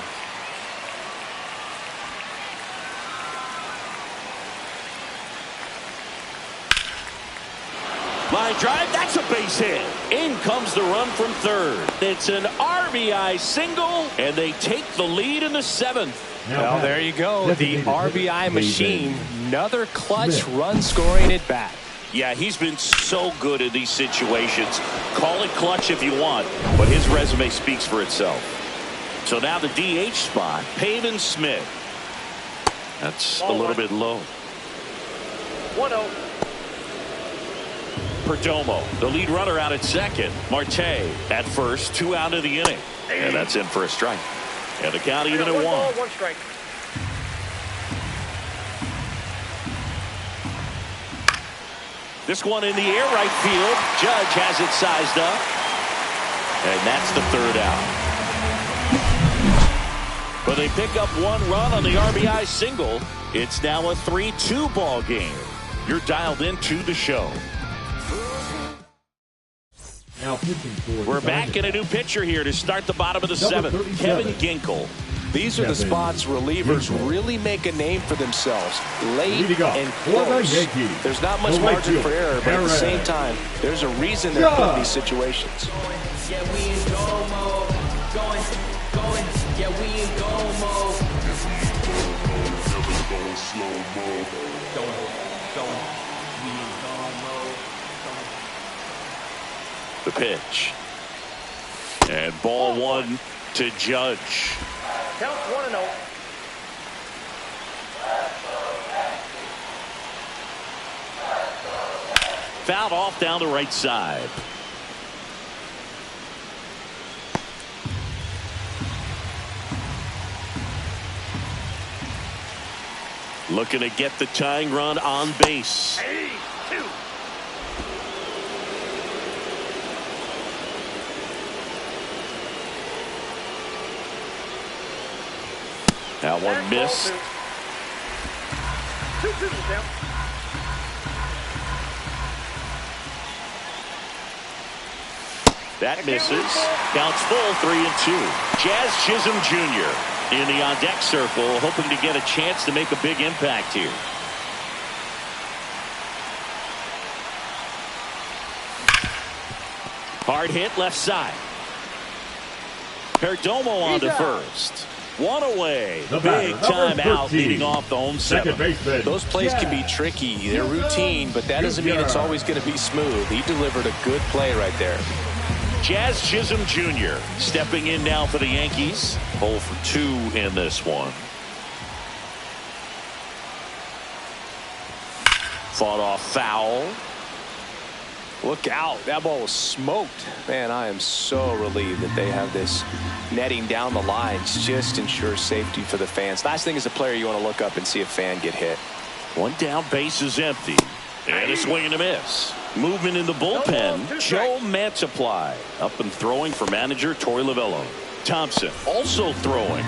Line drive, that's a base hit. In comes the run from third. It's an RBI single, and they take the lead in the 7th. Well, there you go. The RBI machine. Another clutch run scoring at bat. Yeah, he's been so good in these situations. Call it clutch if you want, but his resume speaks for itself. So now the DH spot, Pavin Smith. That's a little bit low. 1-0. Perdomo, the lead runner out at second. Marte at first, 2 out of the inning. And that's in for a strike. And the count even at 1. 1 strike. This one in the air right field. Judge has it sized up. And that's the 3rd out. But they pick up 1 run on the RBI single. It's now a 3-2 ball game. You're dialed into the show. Now pitching for We're back in a new pitcher here to start the bottom of the 7th. Kevin Ginkel. These are the spots relievers really make a name for themselves. Late and close. There's not much margin for error, but at the same time, there's a reason they're put in these situations. Yeah, we in go mode. Going. Yeah, we in go mode. Going. We in go mode. The pitch. And ball 1 to Judge. Count 1-0. Fouled off down the right side. Looking to get the tying run on base. 2. That one missed. 2-2 down. That misses. Counts full, 3-2. Jazz Chisholm Jr. in the on-deck circle, hoping to get a chance to make a big impact here. Hard hit left side. Perdomo on to first. 1 away. Big time out leading off the home 7. Those plays can be tricky. They're routine, but that doesn't mean it's always going to be smooth. He delivered a good play right there. Jazz Chisholm Jr. stepping in now for the Yankees. 0 for 2 in this one. Fought off foul. Look out. That ball was smoked. Man, I am so relieved that they have this netting down the lines. Just ensures safety for the fans. Last thing as a player, you want to look up and see a fan get hit. 1 down, base is empty. And a swing and a miss. Movement in the bullpen. Joe Mantiply up and throwing for manager Torey Lovullo. Thompson also throwing.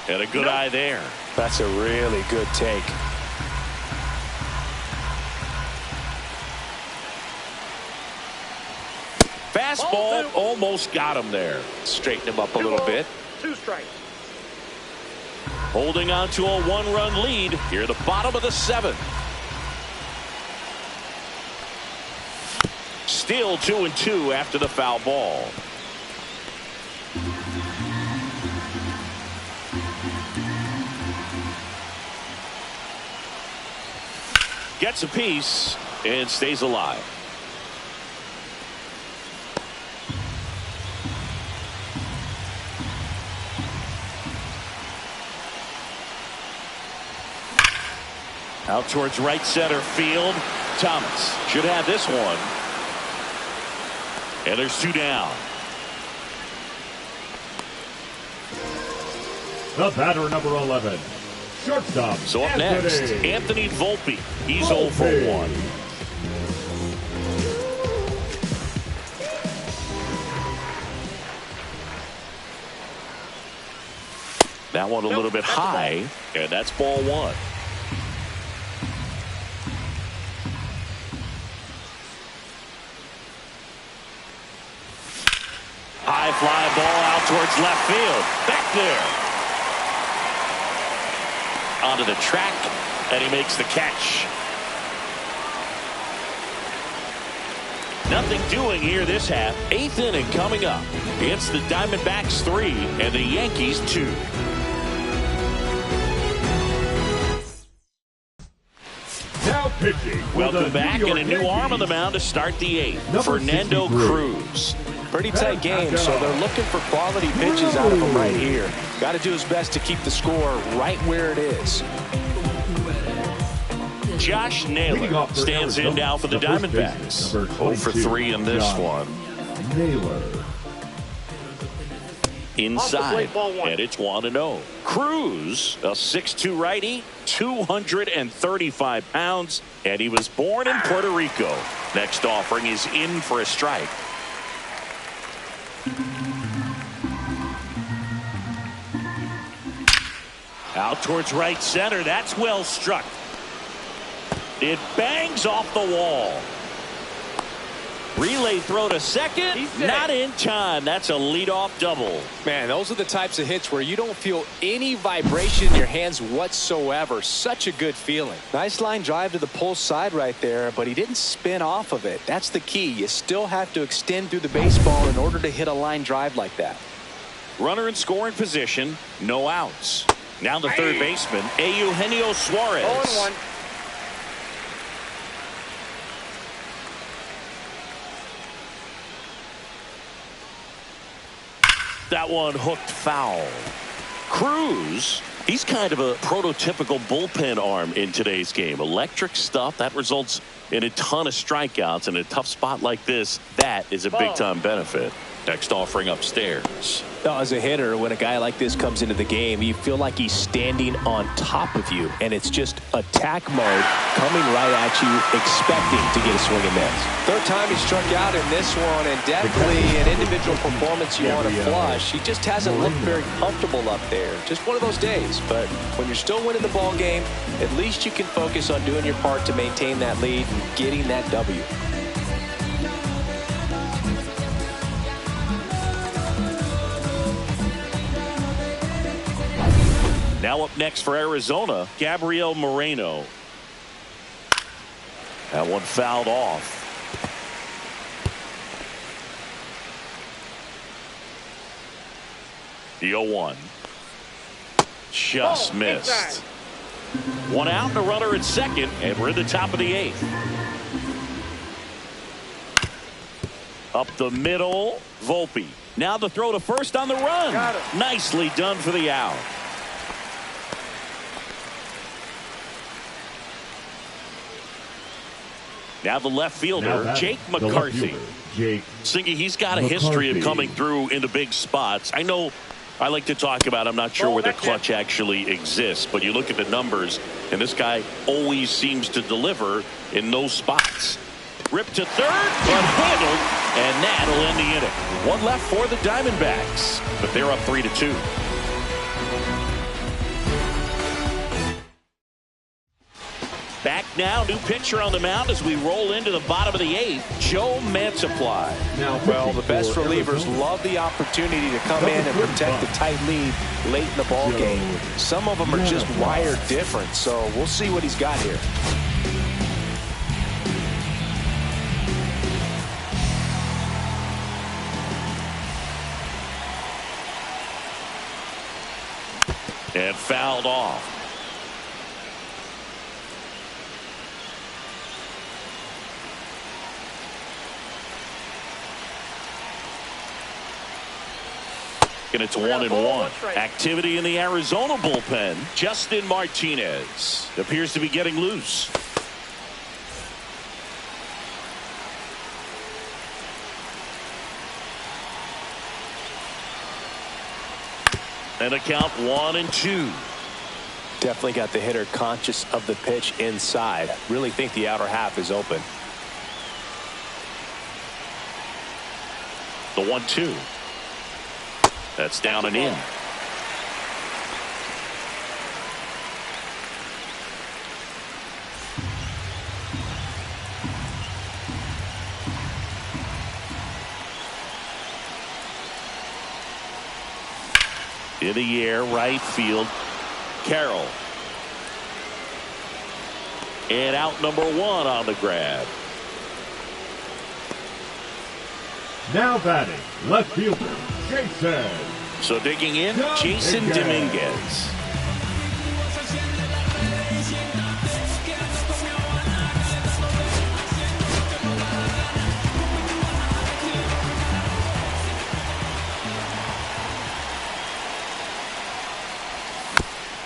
And a good eye there. That's a really good take. Fastball almost got him there. Straighten him up a little bit. 2 strikes. Holding on to a 1-run lead here at the bottom of the 7th. Still 2-2 after the foul ball. Gets a piece and stays alive. Out towards right center field. Thomas should have this one. And there's 2 down. The batter, number 11. Shortstop. So up next, Anthony Volpe. He's 0 for 1. That one a little bit high, and that's ball 1. High fly ball out towards left field. Back there. Onto the track, and he makes the catch. Nothing doing here this half. 8th inning coming up. It's the Diamondbacks 3 and the Yankees 2. Pitching. Welcome back, and a new arm on the mound to start the eighth. Number Fernando 63. Cruz. Pretty tight game, so they're looking for quality pitches out of him right here. Got to do his best to keep the score right where it is. Josh Naylor stands in now for the Diamondbacks. 0 for 3 in this one. Naylor. Inside, and it's 1-0. Cruz, a 6'2 righty, 235 pounds, and he was born in Puerto Rico. Next offering is in for a strike. Out towards right center. That's well struck. It bangs off the wall. Relay throw to second. Not in time. That's a leadoff double. Man, those are the types of hits where you don't feel any vibration in your hands whatsoever. Such a good feeling. Nice line drive to the pull side right there, but he didn't spin off of it. That's the key. You still have to extend through the baseball in order to hit a line drive like that. Runner in scoring position. No outs. Now the third baseman, Eugenio Suarez. 0-1. That one hooked foul. Cruz, he's kind of a prototypical bullpen arm in today's game. Electric stuff that results in a ton of strikeouts. In a tough spot like this, that is a big-time benefit. Next offering upstairs. Now, as a hitter, when a guy like this comes into the game, you feel like he's standing on top of you, and it's just attack mode coming right at you, expecting to get a swing and miss. Third time he struck out in this one, and definitely an individual performance you want to flush. He just hasn't looked very comfortable up there. Just one of those days. But when you're still winning the ball game, at least you can focus on doing your part to maintain that lead and getting that W. Now up next for Arizona, Gabriel Moreno. That one fouled off. The 0-1. Just missed. One out and a runner at second, and we're in the top of the eighth. Up the middle, Volpe. Now the throw to first on the run. Nicely done for the out. Now the left fielder, Jake McCarthy. Singy, he's got a history of coming through into big spots. I know I like to talk about, I'm not sure where the clutch actually exists, but you look at the numbers, and this guy always seems to deliver in those spots. Ripped to third, but handled, and that'll end the inning. One left for the Diamondbacks, but they're up 3-2. Back now, new pitcher on the mound as we roll into the bottom of the eighth, Joe Mantiply. Well, the best relievers love the opportunity to come in and protect the tight lead late in the ball game. Some of them are just wired different, so we'll see what he's got here. And fouled off. And it's 1-1. Activity in the Arizona bullpen. Justin Martinez appears to be getting loose. And a count 1-2. Definitely got the hitter conscious of the pitch inside. Really think the outer half is open. The 1-2. That's down and in. In the air, right field, Carroll. And out number 1 on the grab. Now batting, left fielder, Jason. So digging in, Jason Dominguez.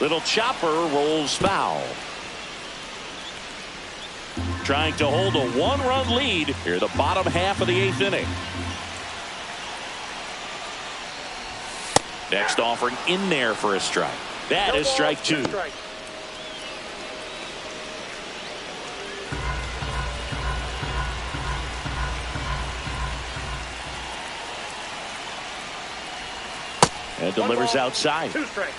Little chopper rolls foul. Trying to hold a one-run lead here the bottom half of the 8th inning. Next offering in there for a strike. That is strike 2. And delivers outside. 2 strikes.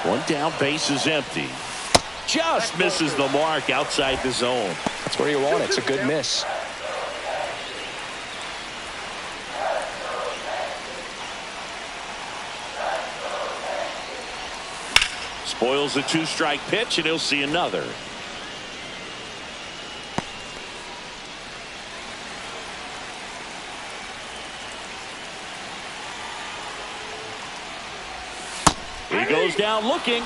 One down, base is empty. Just misses the mark outside the zone. That's where you want it. It's a good miss. Spoils a 2-strike pitch, and he'll see another. He goes down looking.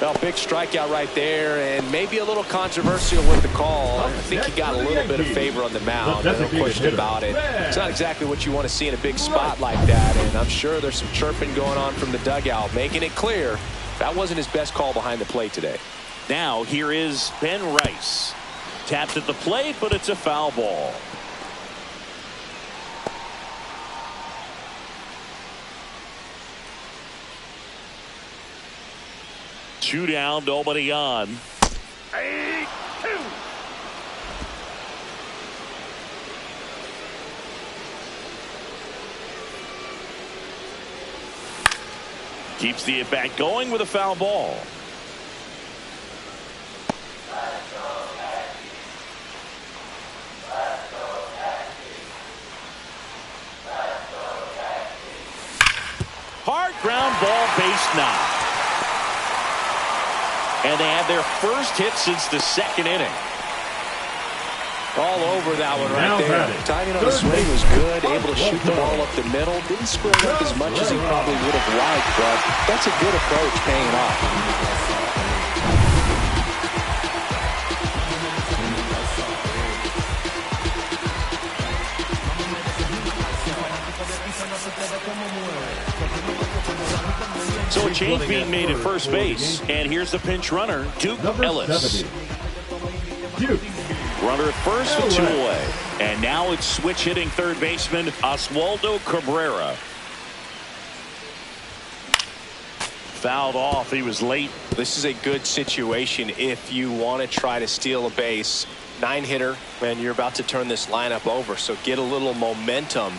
Well, big strikeout right there, and maybe a little controversial with the call. I think he got a little bit of favor on the mound. No question about it. It's not exactly what you want to see in a big spot like that, and I'm sure there's some chirping going on from the dugout, making it clear that wasn't his best call behind the plate today. Now here is Ben Rice. Tapped at the plate, but it's a foul ball. Two down, nobody on. 8-2. Keeps the at-bat going with a foul ball. Hard ground ball, base knock. And they have their first hit since the 2nd inning. All over that one right there. Timing on the swing was good. Able to shoot the ball up the middle. Didn't square up as much as he probably would have liked, but that's a good approach paying off. So a change being made at first base. And here's the pinch runner, Duke Ellis. Runner at first with 2 away. And now it's switch hitting third baseman Oswaldo Cabrera. Fouled off. He was late. This is a good situation if you want to try to steal a base. 9-hitter, and you're about to turn this lineup over. So get a little momentum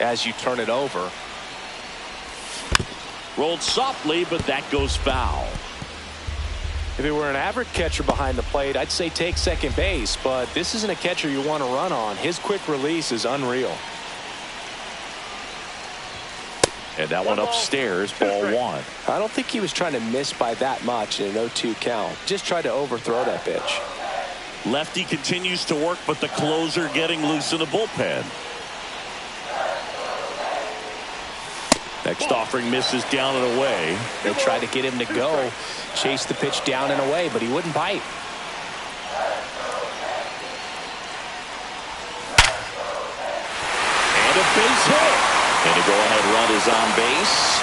as you turn it over. Rolled softly, but that goes foul. If it were an average catcher behind the plate, I'd say take second base, but this isn't a catcher you want to run on. His quick release is unreal. And that one upstairs, ball 1. I don't think he was trying to miss by that much in an 0-2 count. Just tried to overthrow that pitch. Lefty continues to work, but the closer getting loose in the bullpen. Next offering misses down and away. They tried to get him to go, chase the pitch down and away, but he wouldn't bite. And a base hit. And a go-ahead run is on base.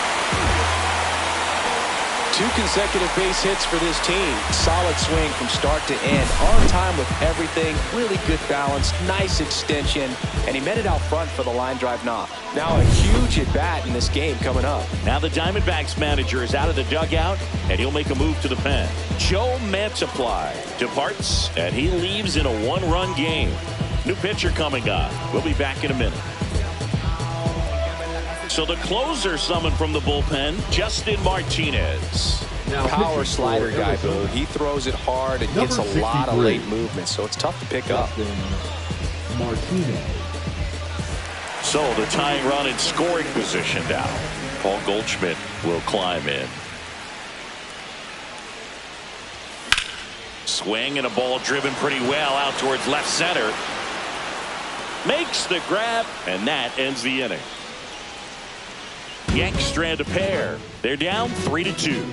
2 consecutive base hits for this team. Solid swing from start to end. On time with everything. Really good balance. Nice extension. And he met it out front for the line drive knock. Now a huge at-bat in this game coming up. Now the Diamondbacks manager is out of the dugout, and he'll make a move to the pen. Joe Mantiply departs, and he leaves in a 1-run game. New pitcher coming up. We'll be back in a minute. So the closer summoned from the bullpen, Justin Martinez. Power slider guy, Boo. He throws it hard and gets a lot of late movement, so it's tough to pick up. Martinez. So the tying run in scoring position now. Paul Goldschmidt will climb in. Swing and a ball driven pretty well out towards left center. Makes the grab, and that ends the inning. Yanks strand a pair. They're down 3-2.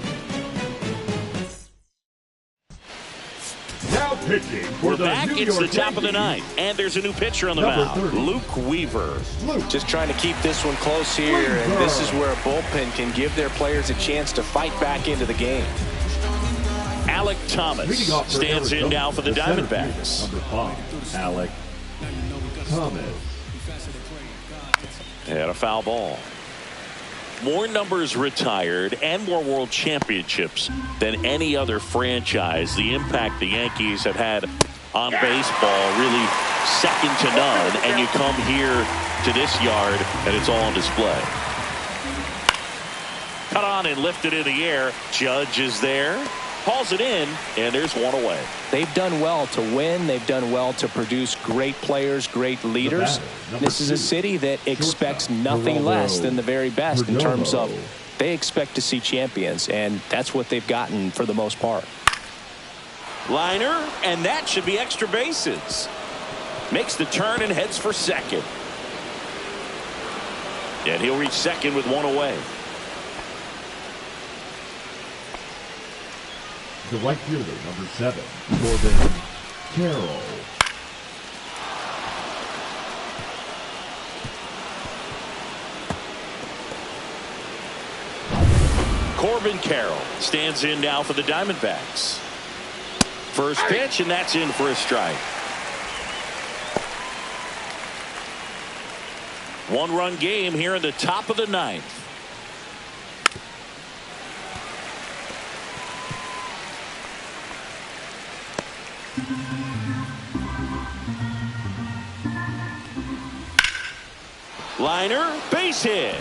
Now pitching for We're back. It's the top of the ninth, and there's a new pitcher on the mound, Luke Weaver. Just trying to keep this one close here, and this is where a bullpen can give their players a chance to fight back into the game. Alec Thomas stands in now for the Diamondbacks. Number 5, Alec Thomas. And a foul ball. More numbers retired and more world championships than any other franchise. The impact the Yankees have had on baseball really second to none. And you come here to this yard and it's all on display. Cut on and lifted in the air. Judge is there. Hauls it in, and there's one away. They've done well to win. They've done well to produce great players, great leaders. This is a city that expects nothing less than the very best in terms of they expect to see champions, and that's what they've gotten for the most part. Liner, and that should be extra bases. Makes the turn and heads for second. And he'll reach second with one away. The right fielder, number 7, Corbin Carroll. Corbin Carroll stands in now for the Diamondbacks. First pitch, and that's in for a strike. One-run game here in the top of the ninth. Liner, base hit.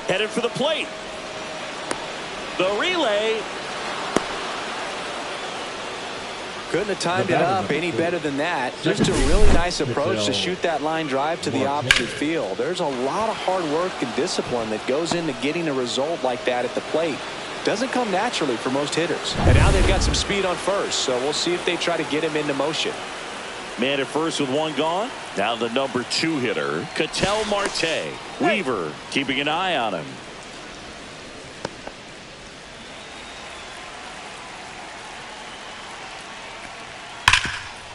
Headed for the plate. The relay. Couldn't have timed it up any better than that. Just a really nice approach to shoot that line drive to the opposite field. There's a lot of hard work and discipline that goes into getting a result like that at the plate. Doesn't come naturally for most hitters. And now they've got some speed on first, so we'll see if they try to get him into motion. Man at first with one gone. Now the number 2 hitter, Ketel Marte. Weaver keeping an eye on him.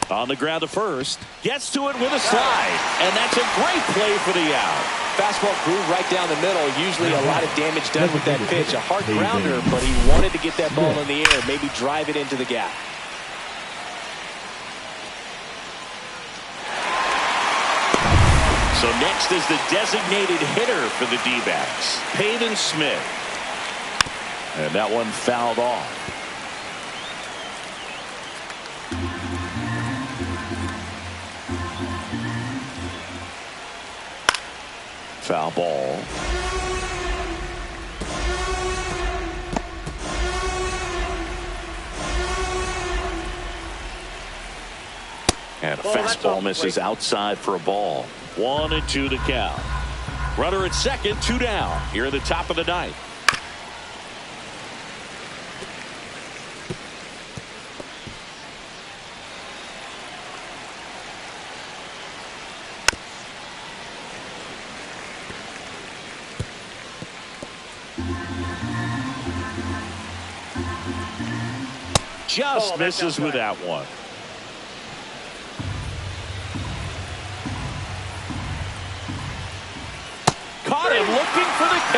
On the ground to first. Gets to it with a slide. And that's a great play for the out. Fastball groove right down the middle. Usually a lot of damage done with that pitch. A hard grounder, but he wanted to get that ball in the air. Maybe drive it into the gap. So next is the designated hitter for the D-backs, Peyton Smith. And that one fouled off. Foul ball. And a fastball misses outside for a ball. 1-2 the count. Runner at second, 2 down. Here at the top of the ninth. Just misses with that one. Caught him looking for the K.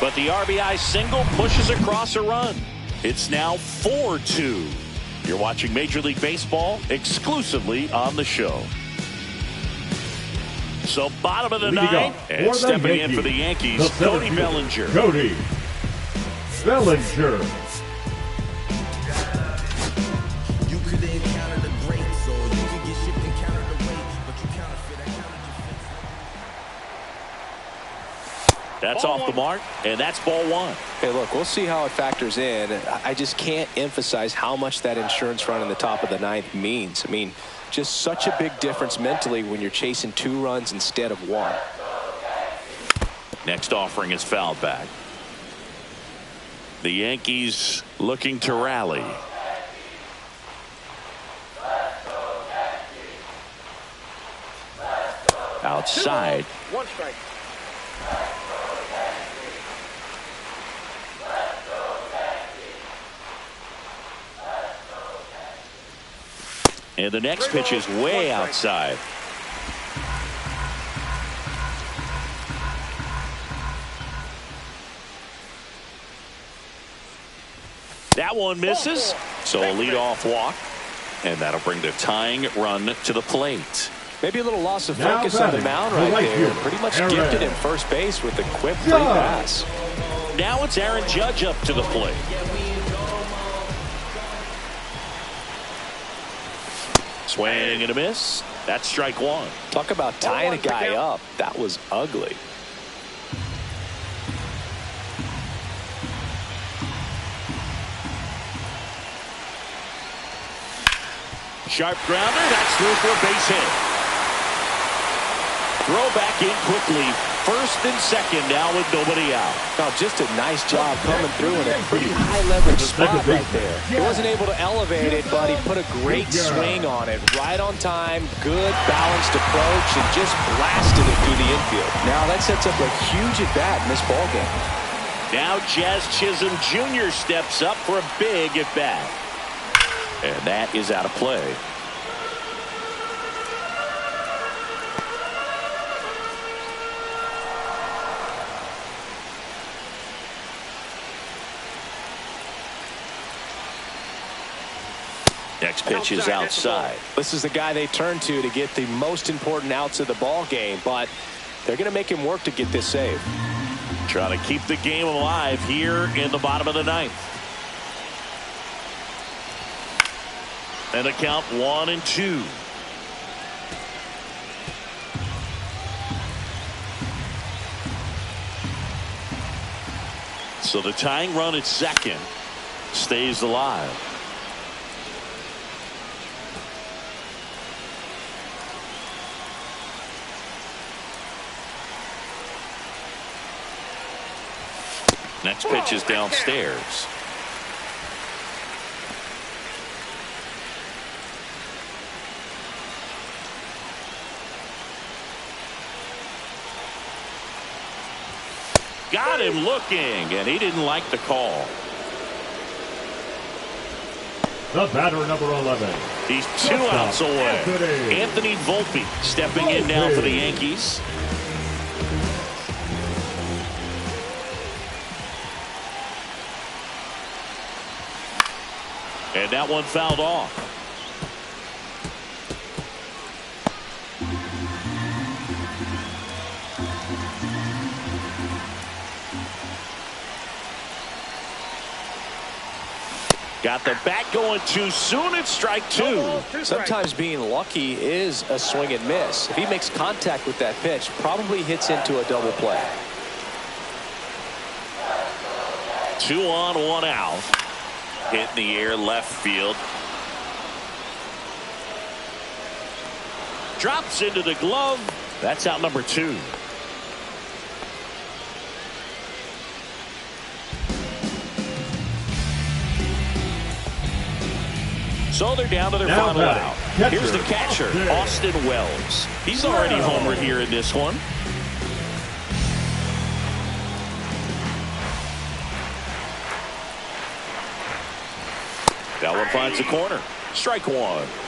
But the RBI single pushes across a run. It's now 4-2. You're watching Major League Baseball exclusively on the show. So bottom of the ninth, and stepping in for the Yankees, Cody Bellinger. Cody Bellinger. That's off the mark, and that's ball 1. Hey, look, we'll see how it factors in. I just can't emphasize how much that insurance run in the top of the ninth means. I mean, just such a big difference mentally when you're chasing 2 runs instead of 1. Next offering is fouled back. The Yankees looking to rally. outside. 1 strike. And the next pitch is way outside. That one misses. So a leadoff walk. And that'll bring the tying run to the plate. Maybe a little loss of focus on the mound right there. Pretty much gifted him first base with a quick free pass. Now it's Aaron Judge up to the plate. Swing and a miss. That's strike one. Talk about tying a guy up. That was ugly. Sharp grounder. That's through for a base hit. Throw back in quickly. First and second now with nobody out. Oh, just a nice job coming through in a pretty high leverage spot right there. He wasn't able to elevate it, but he put a great swing on it. Right on time, good balanced approach, and just blasted it through the infield. Now that sets up a huge at bat in this ballgame. Now Jazz Chisholm Jr. steps up for a big at bat. And that is out of play. Next pitch is outside. This is the guy they turn to get the most important outs of the ball game, but they're going to make him work to get this save. Trying to keep the game alive here in the bottom of the ninth. And a count 1-2. So the tying run at second stays alive. Next pitch is downstairs. Got him looking, and he didn't like the call. The batter, number 11. He's 2 outs away. Anthony Volpe stepping in now for the Yankees. And that one fouled off. Got the bat going too soon. It's strike 2. Sometimes being lucky is a swing and miss. If he makes contact with that pitch, probably hits into a double play. 2 on, 1 out. Hit in the air left field. Drops into the glove. That's out number 2. So they're down to their final out. Here's the catcher, Austin Wells. He's already homered here in this one. That one finds the corner. Strike 1.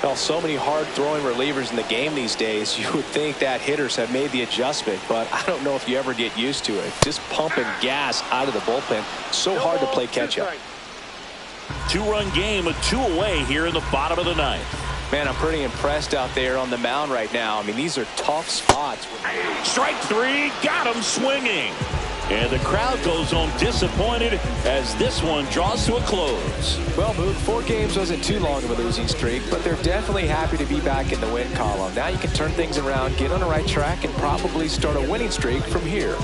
Well, so many hard-throwing relievers in the game these days. You would think that hitters have made the adjustment, but I don't know if you ever get used to it. Just pumping gas out of the bullpen. So hard to play catch-up. 2-run game, a 2 away here in the bottom of the ninth. Man, I'm pretty impressed out there on the mound right now. I mean, these are tough spots. Strike 3, got him swinging. And the crowd goes home disappointed as this one draws to a close. Well, Boog, 4 games wasn't too long of a losing streak, but they're definitely happy to be back in the win column. Now you can turn things around, get on the right track, and probably start a winning streak from here.